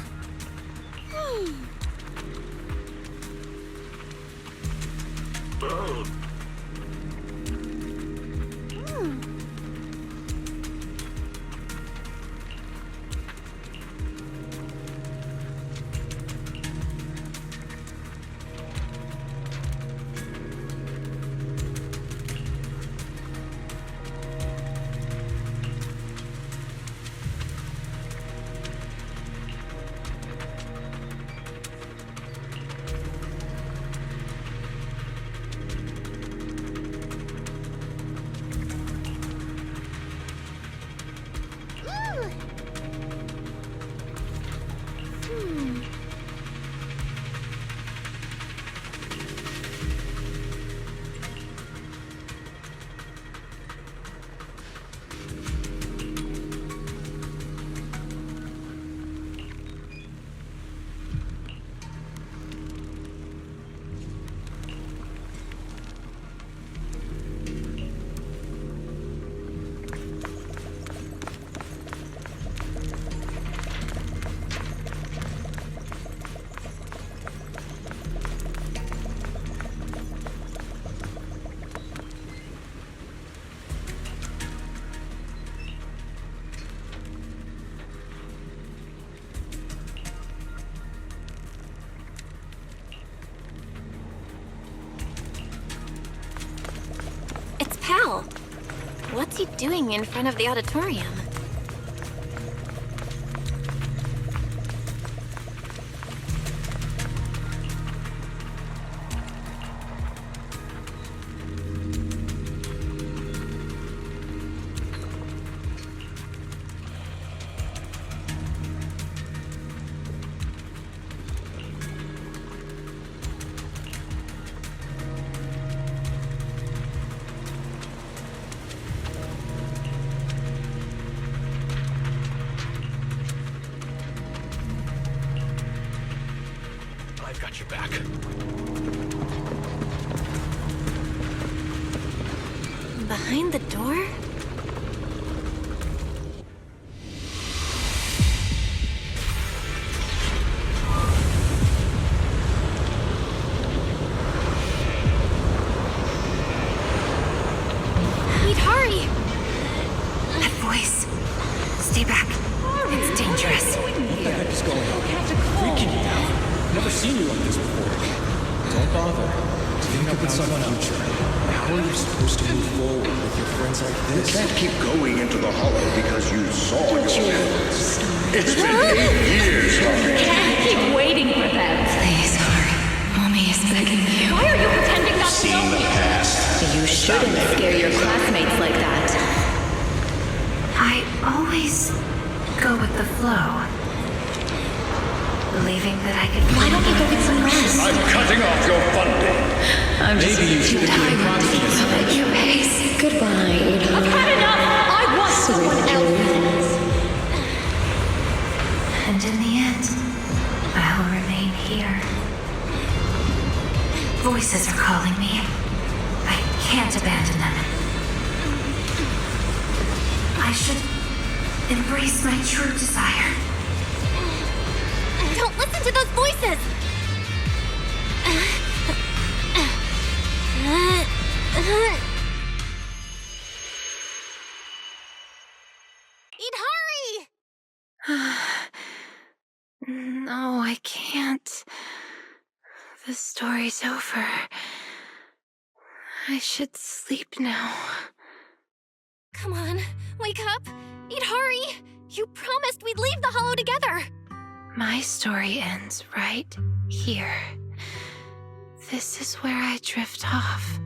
Pal, what's he doing in front of the auditorium? I've got your back. Behind the door? Idari! That voice. Stay back. It's dangerous. What the heck is going on? Freaking you out. Never seen you like this before. Don't bother. Think up with someone else. How are you supposed to move forward with your friends like You this? can't keep going into the hollow because you saw your parents. It's been 8 years, Harry. Can't keep waiting for them. Please, Harry. Mommy is begging you. Why are you pretending not to know Seen the me? past. You shouldn't scare your classmates like that. I always go with the flow. Believing that I could. Why don't you go get some rest? I'm cutting off your funding. I'm just Maybe you should have been proxy. At your pace. Goodbye, I've had enough! I want someone else! And in the end, I'll remain here. Voices are calling me. I can't abandon them. I should embrace my true desire. Don't listen to those voices! Idari! No, I can't. The story's over. I should sleep now. Come on, wake up! Idari! You promised we'd leave the hollow together! My story ends right here. This is where I drift off.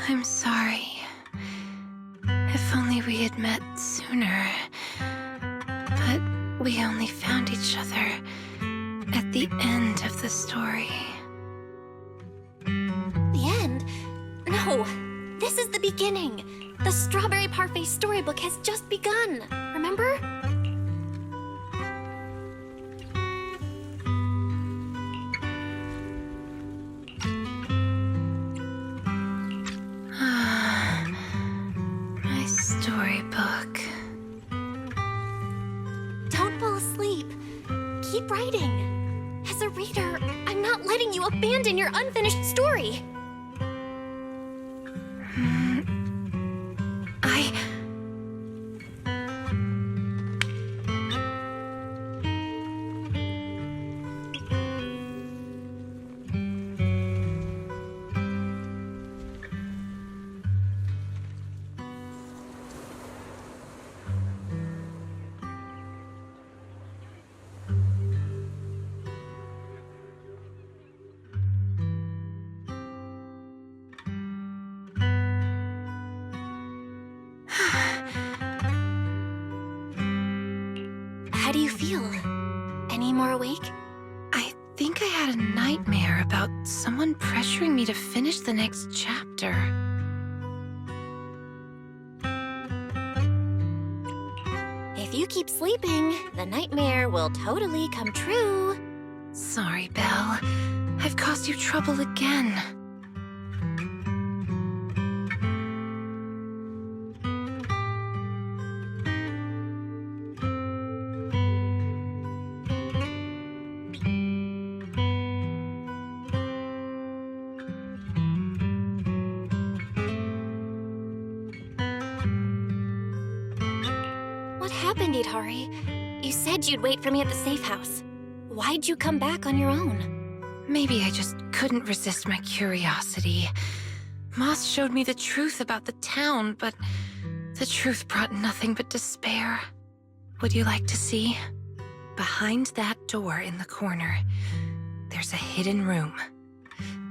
I'm sorry. If only we had met sooner. But we only found each other at the end of the story. The end? No, this is the beginning. The Strawberry Parfait storybook has just begun, remember? My storybook. Don't fall asleep. Keep writing. As a reader, I'm not letting you abandon your unfinished story. How do you feel? Any more awake? I think I had a nightmare about someone pressuring me to finish the next chapter. If you keep sleeping, the nightmare will totally come true. Sorry, Belle. I've caused you trouble again. What happened, Idari? You said you'd wait for me at the safe house. Why'd you come back on your own? Maybe I just couldn't resist my curiosity. Moss showed me the truth about the town, but the truth brought nothing but despair. Would you like to see? Behind that door in the corner, there's a hidden room.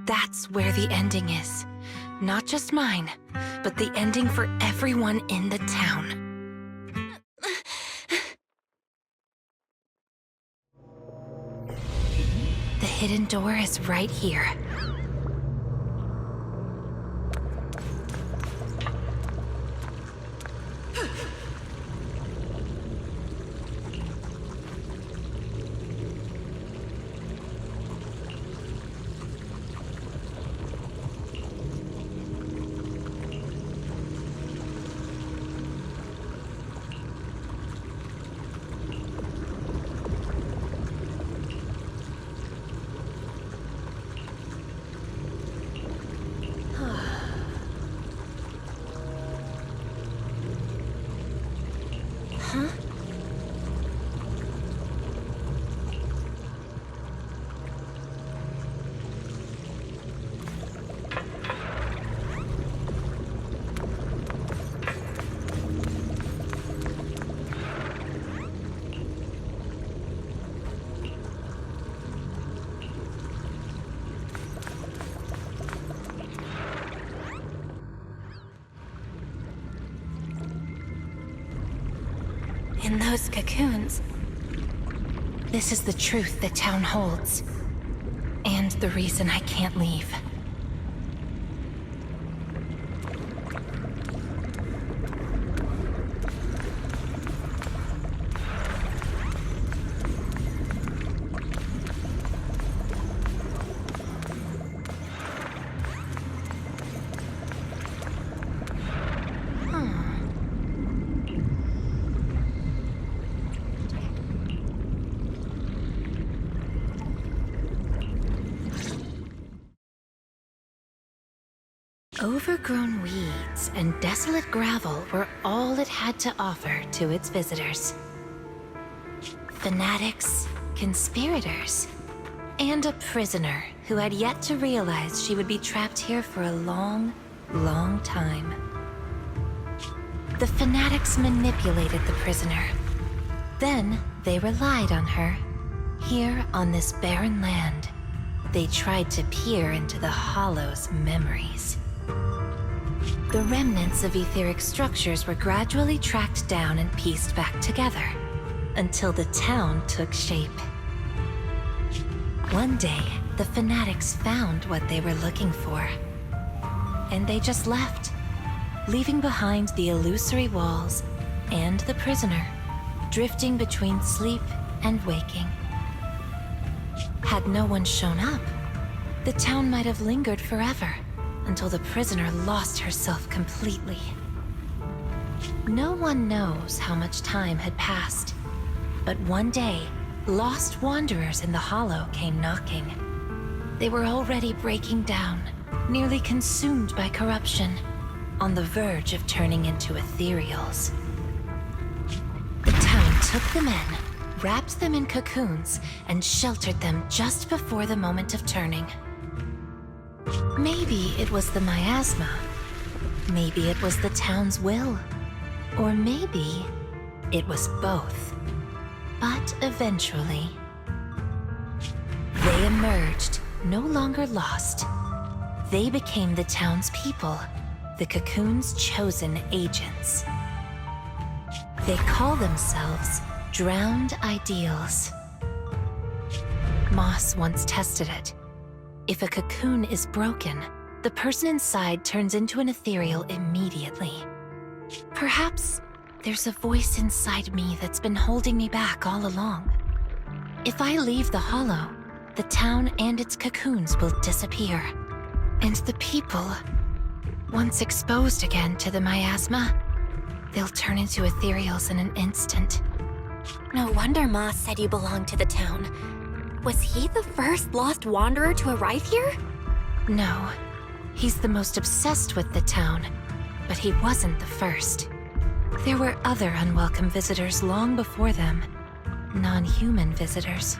That's where the ending is. Not just mine, but the ending for everyone in the town. The hidden door is right here. Huh? In those cocoons. This is the truth the town holds. And the reason I can't leave. Overgrown weeds and desolate gravel were all it had to offer to its visitors. Fanatics, conspirators, and a prisoner who had yet to realize she would be trapped here for a long, long time. The fanatics manipulated the prisoner. Then they relied on her. Here on this barren land, they tried to peer into the Hollow's memories. The remnants of etheric structures were gradually tracked down and pieced back together. until the town took shape. One day, the fanatics found what they were looking for. And they just left, leaving behind the illusory walls and the prisoner, drifting between sleep and waking. Had no one shown up, the town might have lingered forever until the prisoner lost herself completely. No one knows how much time had passed, but one day, lost wanderers in the Hollow came knocking. They were already breaking down, nearly consumed by corruption, on the verge of turning into ethereals. The town took them in, wrapped them in cocoons, and sheltered them just before the moment of turning. Maybe it was the miasma. Maybe it was the town's will. Or maybe it was both. But eventually, they emerged, no longer lost. They became the town's people, the cocoon's chosen agents. They call themselves Drowned Ideals. Moss once tested it. If a cocoon is broken, the person inside turns into an ethereal immediately. Perhaps there's a voice inside me that's been holding me back all along. If I leave the Hollow, the town and its cocoons will disappear. And the people, once exposed again to the miasma, they'll turn into ethereals in an instant. No wonder Moss said you belonged to the town. Was he the first lost wanderer to arrive here? No, he's the most obsessed with the town, but he wasn't the first. There were other unwelcome visitors long before them. Non-human visitors.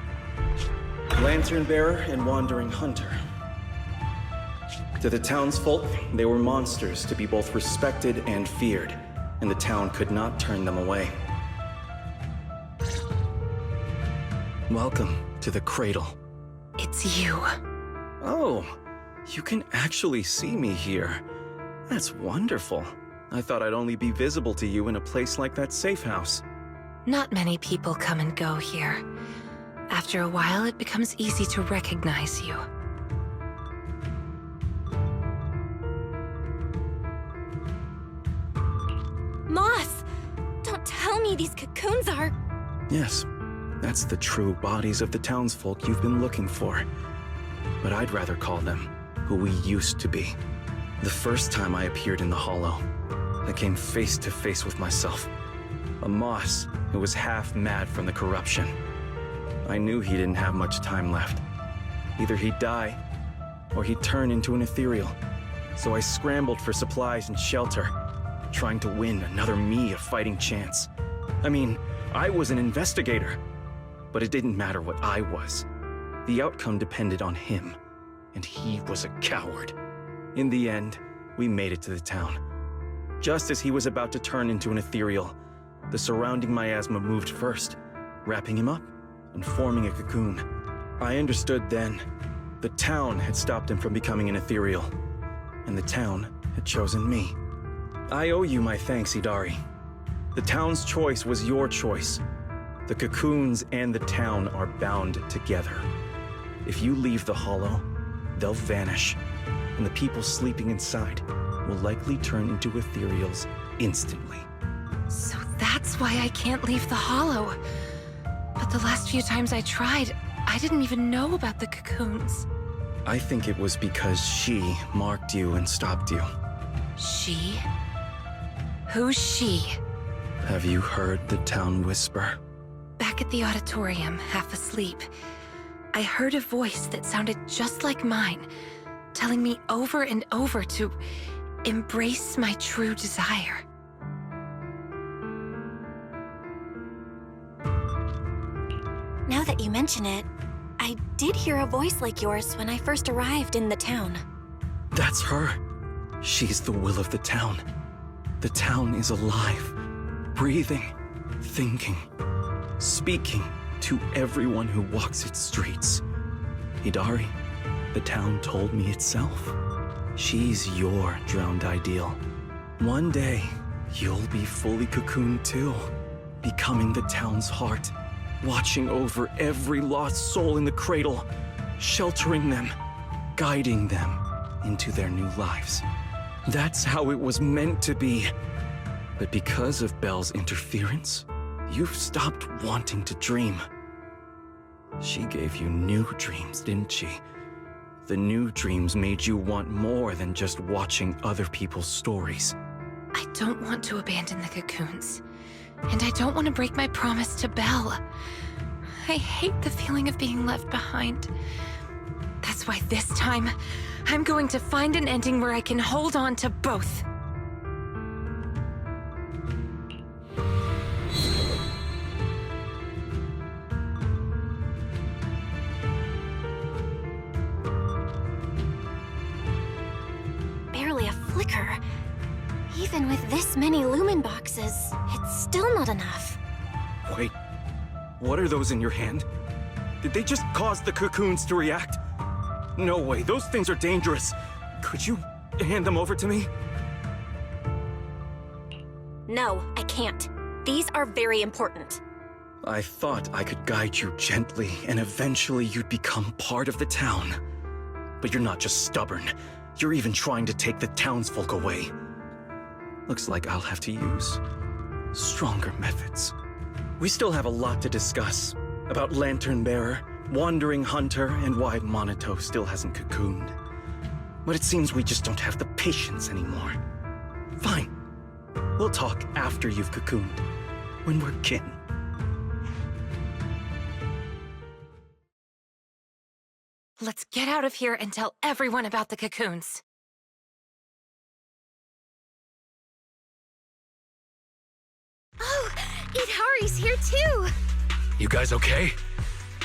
Lantern bearer and wandering hunter. To the townsfolk, they were monsters to be both respected and feared, and the town could not turn them away. Welcome to the cradle. It's you. Oh, you can actually see me here. That's wonderful. I thought I'd only be visible to you in a place like that safe house. Not many people come and go here. After a while, it becomes easy to recognize you. Moss! Don't tell me these cocoons are... Yes, that's the true bodies of the townsfolk you've been looking for. But I'd rather call them who we used to be. The first time I appeared in the Hollow, I came face to face with myself. A Moss who was half mad from the corruption. I knew he didn't have much time left. Either he'd die, or he'd turn into an ethereal. So I scrambled for supplies and shelter, trying to win another me a fighting chance. I mean, I was an investigator, but it didn't matter what I was. The outcome depended on him, and he was a coward. In the end, we made it to the town. Just as he was about to turn into an ethereal, the surrounding miasma moved first, wrapping him up and forming a cocoon. I understood then. The town had stopped him from becoming an ethereal, and the town had chosen me. I owe you my thanks, Idari. The town's choice was your choice. The cocoons and the town are bound together. If you leave the Hollow, they'll vanish, and the people sleeping inside will likely turn into ethereals instantly. So that's why I can't leave the Hollow. But the last few times I tried, I didn't even know about the cocoons. I think it was because she marked you and stopped you. She? Who's she? Have you heard the town whisper? Back at the auditorium, half asleep, I heard a voice that sounded just like mine, telling me over and over to embrace my true desire. Now that you mention it, I did hear a voice like yours when I first arrived in the town. That's her. She's the will of the town. The town is alive, breathing, thinking, speaking to everyone who walks its streets. Idari, the town told me itself. She's your drowned ideal. One day, you'll be fully cocooned too. becoming the town's heart, watching over every lost soul in the cradle, sheltering them, guiding them into their new lives. That's how it was meant to be. But because of Belle's interference, you've stopped wanting to dream. She gave you new dreams, didn't she? The new dreams made you want more than just watching other people's stories. I don't want to abandon the cocoons. And I don't want to break my promise to Belle. I hate the feeling of being left behind. That's why this time, I'm going to find an ending where I can hold on to both. Barely a flicker. Even with this many lumen boxes, it's still not enough. Wait, what are those in your hand? Did they just cause the cocoons to react? No way, those things are dangerous. Could you hand them over to me? No, I can't. These are very important. I thought I could guide you gently, and eventually you'd become part of the town. But you're not just stubborn. You're even trying to take the townsfolk away. Looks like I'll have to use stronger methods. We still have a lot to discuss about Lantern Bearer, Wandering Hunter, and why Monato still hasn't cocooned. But it seems we just don't have the patience anymore. Fine. We'll talk after you've cocooned, when we're kin. Let's get out of here and tell everyone about the cocoons. Oh, Itari's here too! You guys okay?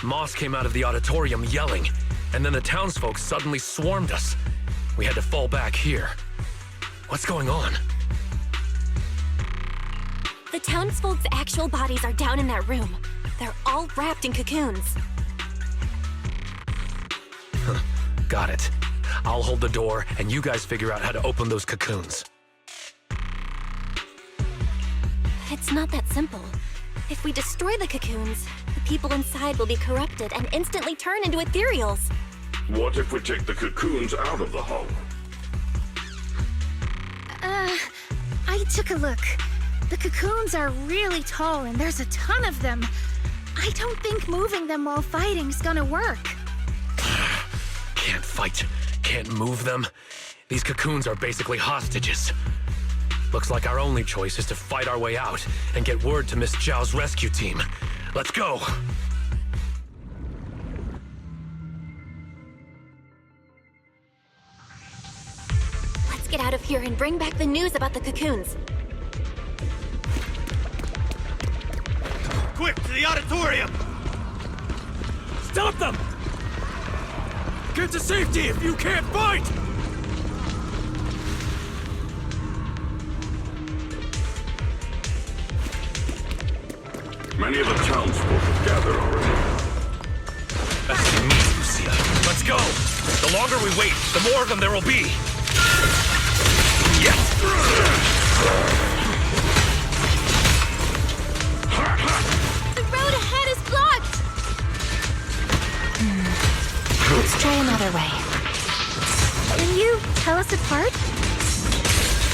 Moss came out of the auditorium yelling, and then the townsfolk suddenly swarmed us. We had to fall back here. What's going on? The townsfolk's actual bodies are down in that room. They're all wrapped in cocoons. Got it. I'll hold the door, and you guys figure out how to open those cocoons. It's not that simple. If we destroy the cocoons, the people inside will be corrupted and instantly turn into ethereals. What if we take the cocoons out of the hull? I took a look. The cocoons are really tall and there's a ton of them. I don't think moving them while fighting's gonna work. Can't fight, can't move them. These cocoons are basically hostages. Looks like our only choice is to fight our way out and get word to Miss Zhao's rescue team. Let's go! Let's get out of here and bring back the news about the cocoons. Quick, to the auditorium! Stop them! Get to safety if you can't fight! Many of the townsfolk have gathered already. That's me, Lucia. Let's go! The longer we wait, the more of them there will be! Yes! The road ahead is blocked! Let's try another way. Can you tell us apart?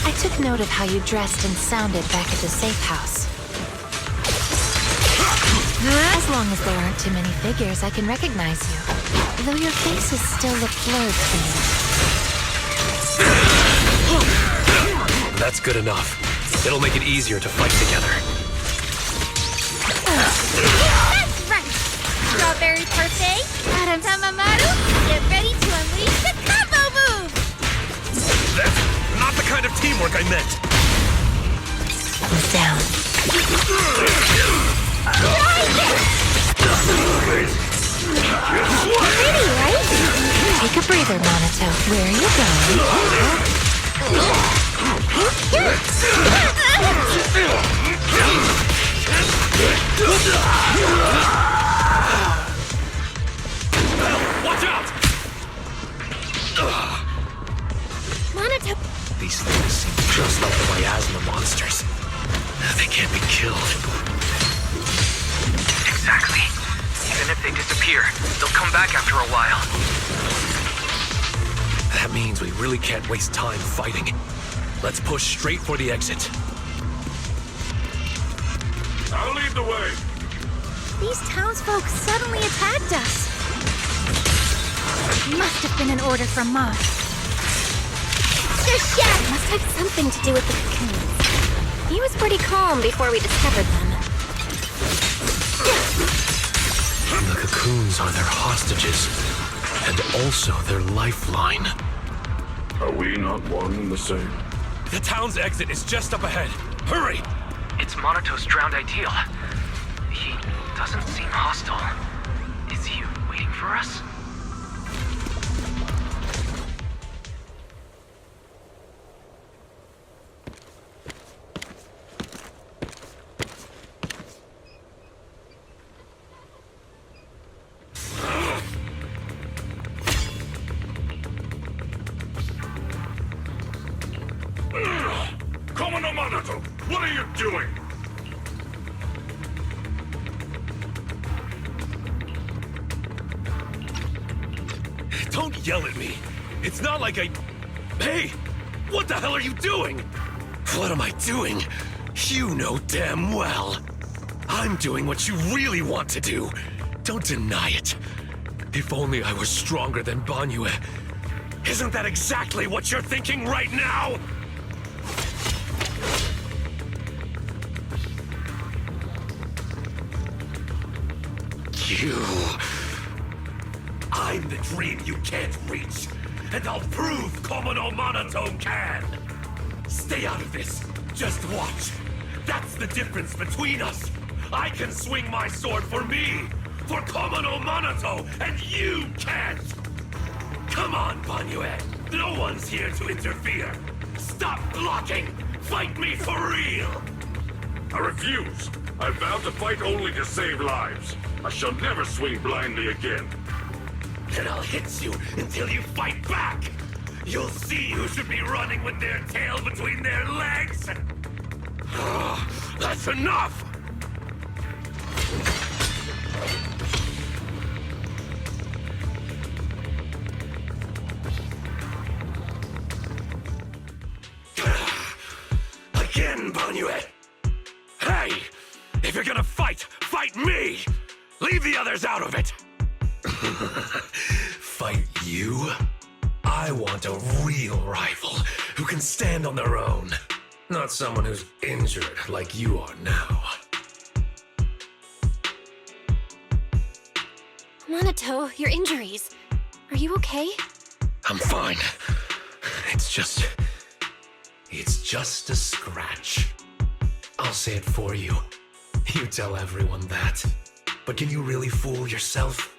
I took note of how you dressed and sounded back at the safe house. As long as there aren't too many figures, I can recognize you. Though your faces still look blurred to me. That's good enough. It'll make it easier to fight together. That's right! Strawberry Parfait, Madame Tamamaru, get ready to unleash the combo move! That's not the kind of teamwork I meant! Down. Pretty, right? Take a breather, Monato. Where are you Watch out! Monato! These things seem just like the miasma monsters. They can't be killed. here. They'll come back after a while. That means we really can't waste time fighting. Let's push straight for the exit. I'll lead the way. These townsfolk suddenly attacked us. Must have been an order from Mom. Their shed must have something to do with the cocoons. He was pretty calm before we discovered them. The cocoons are their hostages, and also their lifeline. Are we not one and the same? The town's exit is just up ahead. Hurry! It's Monato's drowned ideal. He doesn't seem hostile. Is he waiting for us? Commodore Monato, what are you doing? Don't yell at me. It's not like I... Hey! What the hell are you doing? What am I doing? You know damn well. I'm doing what you really want to do. Don't deny it. If only I was stronger than Banyue. Isn't that exactly what you're thinking right now? You... I'm the dream you can't reach, and I'll prove Komono Monotone can! Stay out of this. Just watch. That's the difference between us. I can swing my sword for me, for Komono Monoto, and you can't! Come on, Banyue. No one's here to interfere. Stop blocking! Fight me for real! I refuse. I vow to fight only to save lives. I shall never swing blindly again. Then I'll hit you until you fight back! You'll see who should be running with their tail between their legs! That's enough! Again, Banyue! Hey! If you're gonna fight, fight me! Leave the others out of it! Fight you? I want a real rival who can stand on their own. Not someone who's injured like you are now. Monato, your injuries. Are you okay? I'm fine. It's just a scratch. I'll say it for you. You tell everyone that. But can you really fool yourself?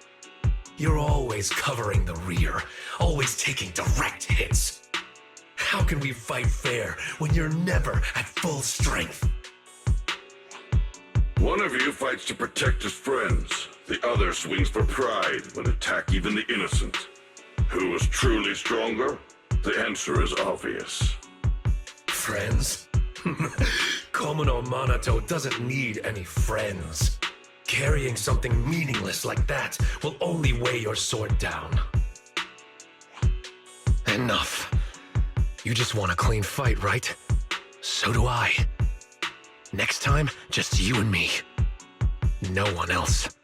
You're always covering the rear, always taking direct hits. How can we fight fair when you're never at full strength? One of you fights to protect his friends. The other swings for pride when attack even the innocent. Who is truly stronger? The answer is obvious. Friends? Komono Monato doesn't need any friends. Carrying something meaningless like that will only weigh your sword down. Enough. You just want a clean fight, right? So do I. Next time, just you and me. No one else.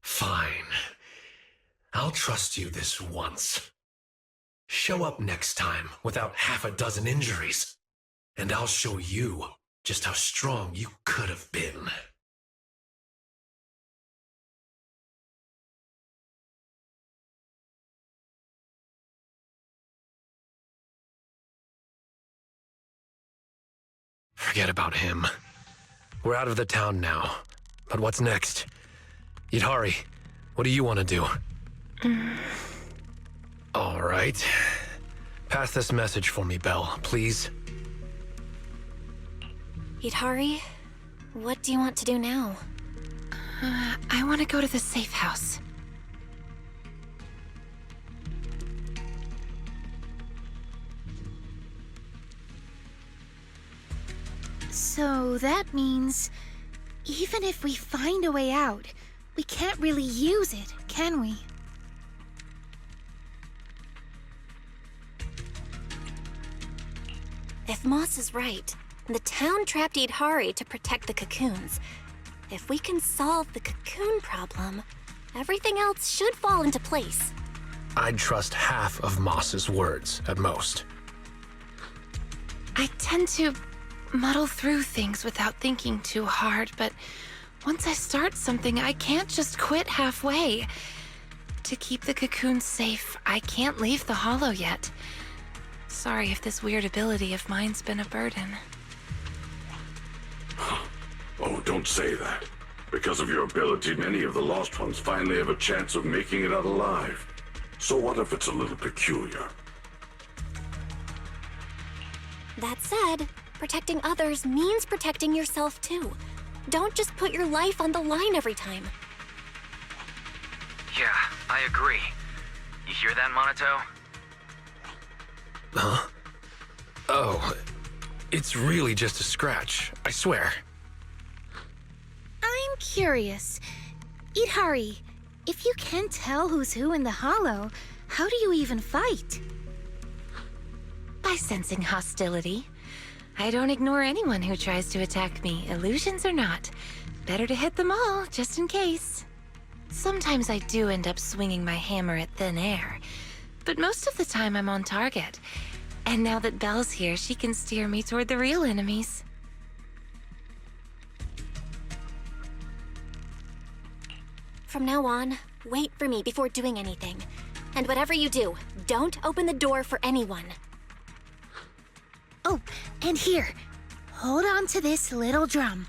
Fine. I'll trust you this once. Show up next time without half a dozen injuries, and I'll show you just how strong you could have been. Forget about him. We're out of the town now. But what's next? Yidhari, what do you want to do? All right. Pass this message for me, Belle, please. Yidhari, what do you want to do now? I want to go to the safe house. So that means, even if we find a way out, we can't really use it, can we? If Moss is right, the town trapped Idhari to protect the cocoons. If we can solve the cocoon problem, everything else should fall into place. I'd trust half of Moss's words, at most. I tend to muddle through things without thinking too hard, but once I start something, I can't just quit halfway. To keep the cocoons safe, I can't leave the hollow yet. Sorry if this weird ability of mine's been a burden. Oh, don't say that. Because of your ability, many of the Lost Ones finally have a chance of making it out alive. So what if it's a little peculiar? That said, protecting others means protecting yourself too. Don't just put your life on the line every time. Yeah, I agree. You hear that, Monato? Huh? Oh, it's really just a scratch, I swear. I'm curious. Idhari, if you can't tell who's who in the hollow, how do you even fight? By sensing hostility. I don't ignore anyone who tries to attack me, illusions or not. Better to hit them all, just in case. Sometimes I do end up swinging my hammer at thin air, but most of the time I'm on target. And now that Belle's here, she can steer me toward the real enemies. From now on, wait for me before doing anything. And whatever you do, don't open the door for anyone. Oh, and here, hold on to this little drum.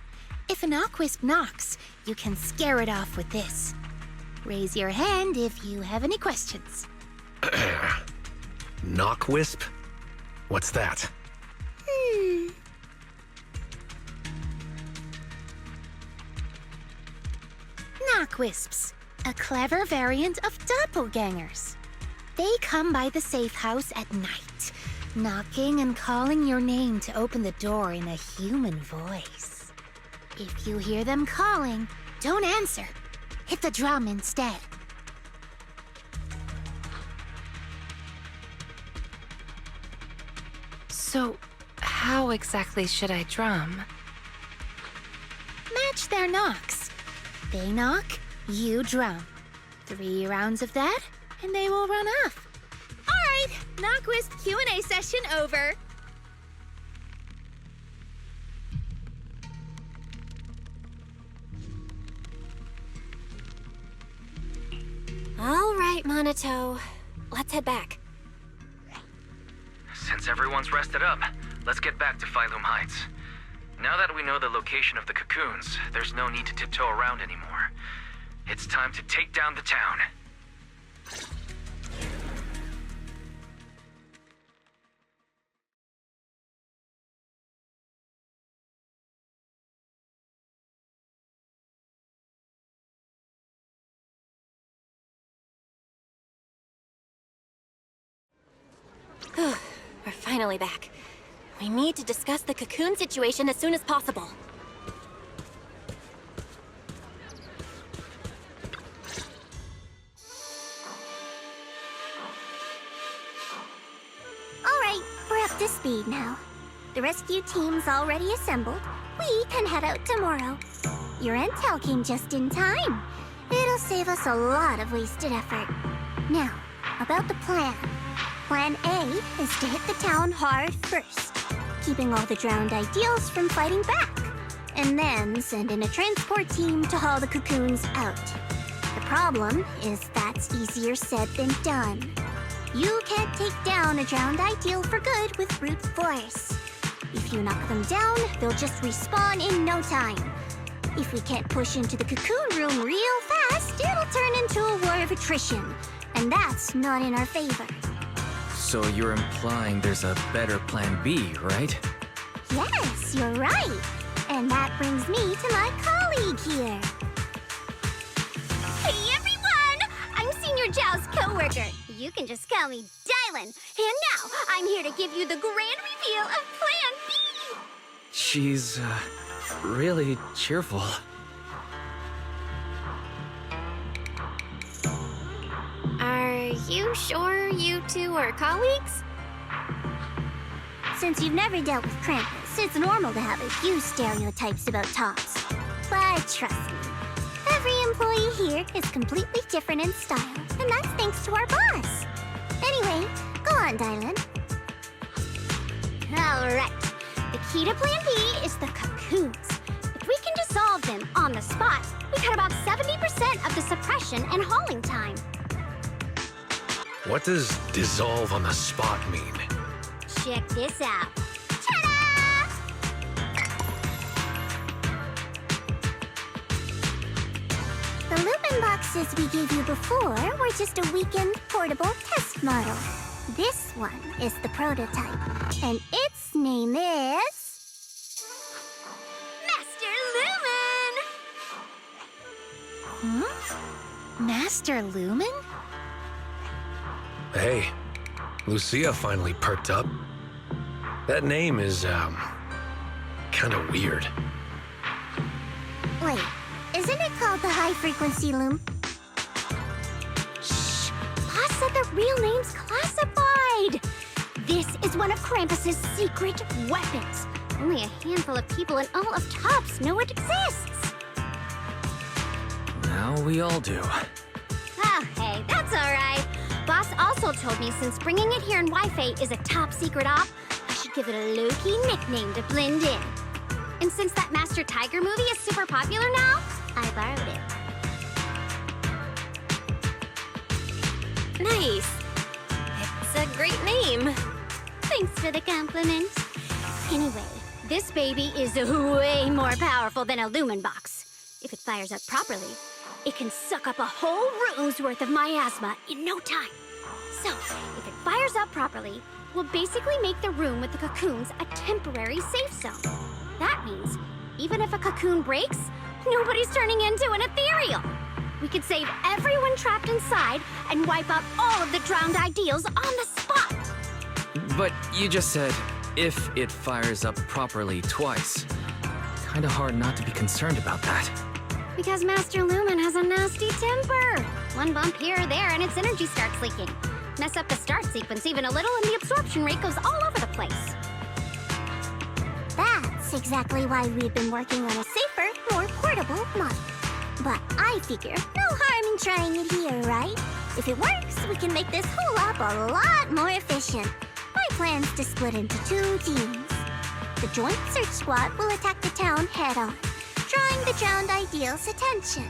If an Aquisp knocks, you can scare it off with this. Raise your hand if you have any questions. Knockwisp? What's that? Knockwisps, a clever variant of doppelgangers. They come by the safe house at night, knocking and calling your name to open the door in a human voice. If you hear them calling, don't answer. Hit the drum instead. So, how exactly should I drum? Match their knocks. They knock, you drum. 3 rounds of that, and they will run off. All right, Knockwisp Q&A session over. All right, Monato. Let's head back. Since everyone's rested up, let's get back to Phylum Heights. Now that we know the location of the cocoons, there's no need to tiptoe around anymore. It's time to take down the town. We're finally back. We need to discuss the cocoon situation as soon as possible. All right, we're up to speed now. The rescue team's already assembled. We can head out tomorrow. Your intel came just in time. It'll save us a lot of wasted effort. Now, about the plan. Plan A is to hit the town hard first, keeping all the drowned ideals from fighting back, and then send in a transport team to haul the cocoons out. The problem is that's easier said than done. You can't take down a drowned ideal for good with brute force. If you knock them down, they'll just respawn in no time. If we can't push into the cocoon room real fast, it'll turn into a war of attrition, and that's not in our favor. So you're implying there's a better plan B, right? Yes, you're right. And that brings me to my colleague here. Hey, everyone! I'm Senior Zhao's co-worker. You can just call me Dylan. And now, I'm here to give you the grand reveal of Plan B! She's, really cheerful. you sure you two are colleagues? Since you've never dealt with Krampus, it's normal to have a few stereotypes about tops. But trust me, every employee here is completely different in style, and that's thanks to our boss. Anyway, go on, Dylan. Alright. The key to Plan B is the cocoons. If we can dissolve them on the spot, we cut about 70% of the suppression and hauling time. What does dissolve on the spot mean? Check this out. The Lumen boxes we gave you before were just a weakened, portable test model. This one is the prototype, and its name is... Master Lumen! Huh? Master Lumen? Hey, Lucia finally perked up. That name is, kinda weird. Wait, isn't it called the high-frequency loom? Boss said the real name's classified! This is one of Krampus's secret weapons. Only a handful of people in all of Tops know it exists. Now we all do. Oh, hey, that's alright. Boss also told me since bringing it here in Wi-Fi is a top secret op, I should give it a low-key nickname to blend in. And since that Master Tiger movie is super popular now, I borrowed it. Nice. It's a great name. Thanks for the compliment. Anyway, this baby is way more powerful than a Lumen box. If it fires up properly, it can suck up a whole room's worth of miasma in no time. So, if it fires up properly, we'll basically make the room with the cocoons a temporary safe zone. That means, even if a cocoon breaks, nobody's turning into an ethereal. We could save everyone trapped inside and wipe out all of the drowned ideals on the spot. But you just said, if it fires up properly twice. Kinda hard not to be concerned about that. Because Master Lumen has a nasty temper. One bump here or there and its energy starts leaking. Mess up the start sequence even a little and the absorption rate goes all over the place. That's exactly why we've been working on a safer, more portable model. But I figure no harm in trying it here, right? If it works, we can make this whole op a lot more efficient. My plan's to split into 2 teams. The Joint Search Squad will attack the town head-on, drawing the drowned ideal's attention.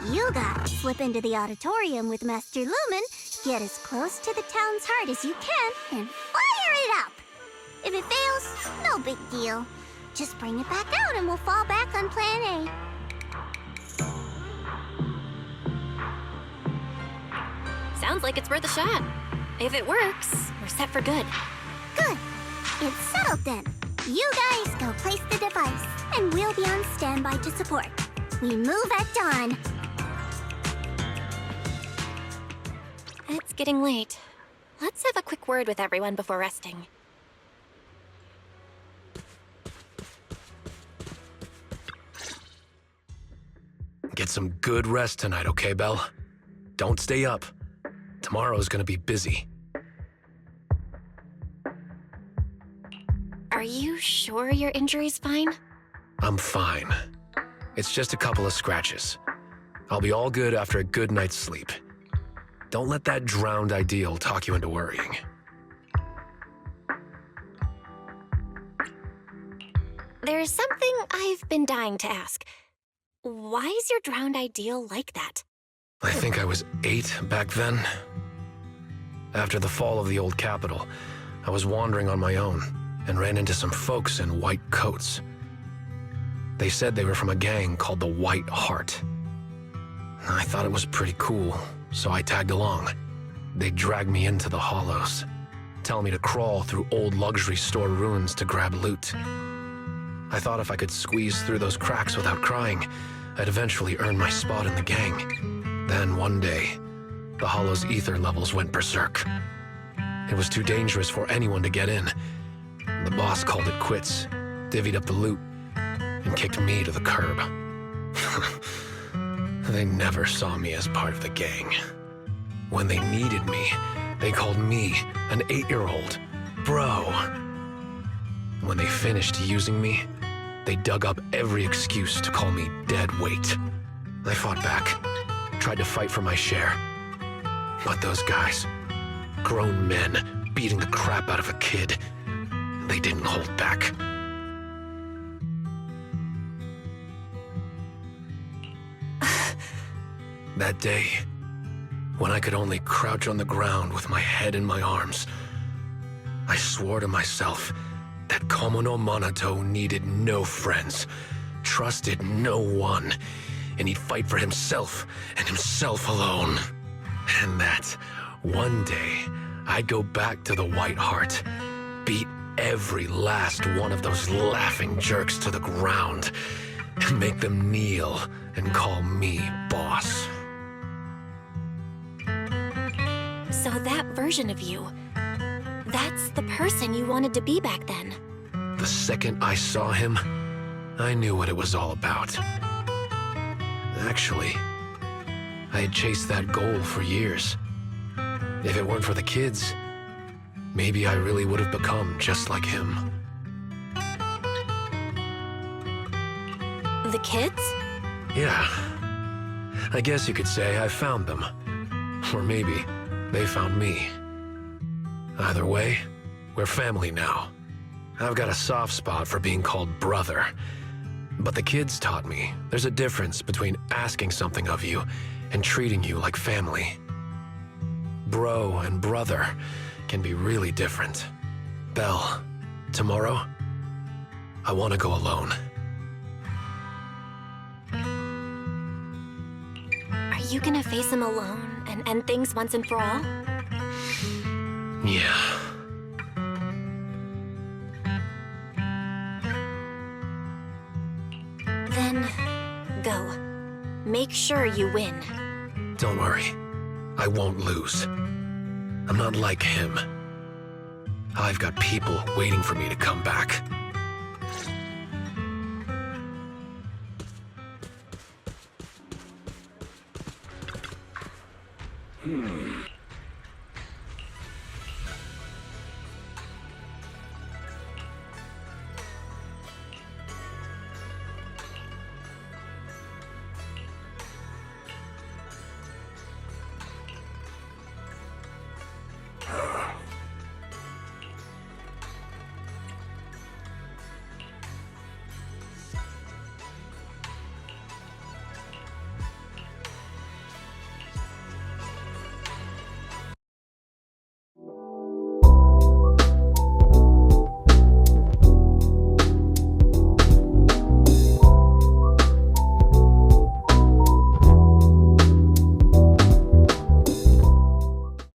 You guys slip into the auditorium with Master Lumen, get as close to the town's heart as you can, and fire it up! If it fails, no big deal. Just bring it back out and we'll fall back on Plan A. Sounds like it's worth a shot. If it works, we're set for good. Good. It's settled then. You guys go place the device, and we'll be on standby to support. We move at dawn. It's getting late. Let's have a quick word with everyone before resting. Get some good rest tonight, okay, Belle? Don't stay up. Tomorrow's gonna be busy. Are you sure your injury's fine? I'm fine. It's just a couple of scratches. I'll be all good after a good night's sleep. Don't let that drowned ideal talk you into worrying. There's something I've been dying to ask. Why is your drowned ideal like that? I think I was 8 back then. After the fall of the old capital, I was wandering on my own and ran into some folks in white coats. They said they were from a gang called the White Heart. I thought it was pretty cool, so I tagged along. They dragged me into the hollows, telling me to crawl through old luxury store ruins to grab loot. I thought if I could squeeze through those cracks without crying, I'd eventually earn my spot in the gang. Then one day, the hollow's ether levels went berserk. It was too dangerous for anyone to get in. The boss called it quits, divvied up the loot, and kicked me to the curb. They never saw me as part of the gang. When they needed me, they called me, an 8-year-old, bro. When they finished using me, they dug up every excuse to call me dead weight. I fought back, tried to fight for my share. But those guys, grown men beating the crap out of a kid, they didn't hold back. That day, when I could only crouch on the ground with my head in my arms, I swore to myself that Komono Monato needed no friends, trusted no one, and he'd fight for himself and himself alone. And that one day I'd go back to the White Heart, beat every last one of those laughing jerks to the ground, and make them kneel and call me boss. So that version of you, that's the person you wanted to be back then. The second I saw him, I knew what it was all about. Actually, I had chased that goal for years. If it weren't for the kids, maybe I really would have become just like him. The kids? Yeah. I guess you could say I found them. Or maybe they found me. Either way, we're family now. I've got a soft spot for being called brother. But the kids taught me there's a difference between asking something of you and treating you like family. Bro and brother can be really different. Belle, tomorrow, I want to go alone. Are you gonna face him alone and end things once and for all? Yeah. Then, go. Make sure you win. Don't worry. I won't lose. I'm not like him. I've got people waiting for me to come back.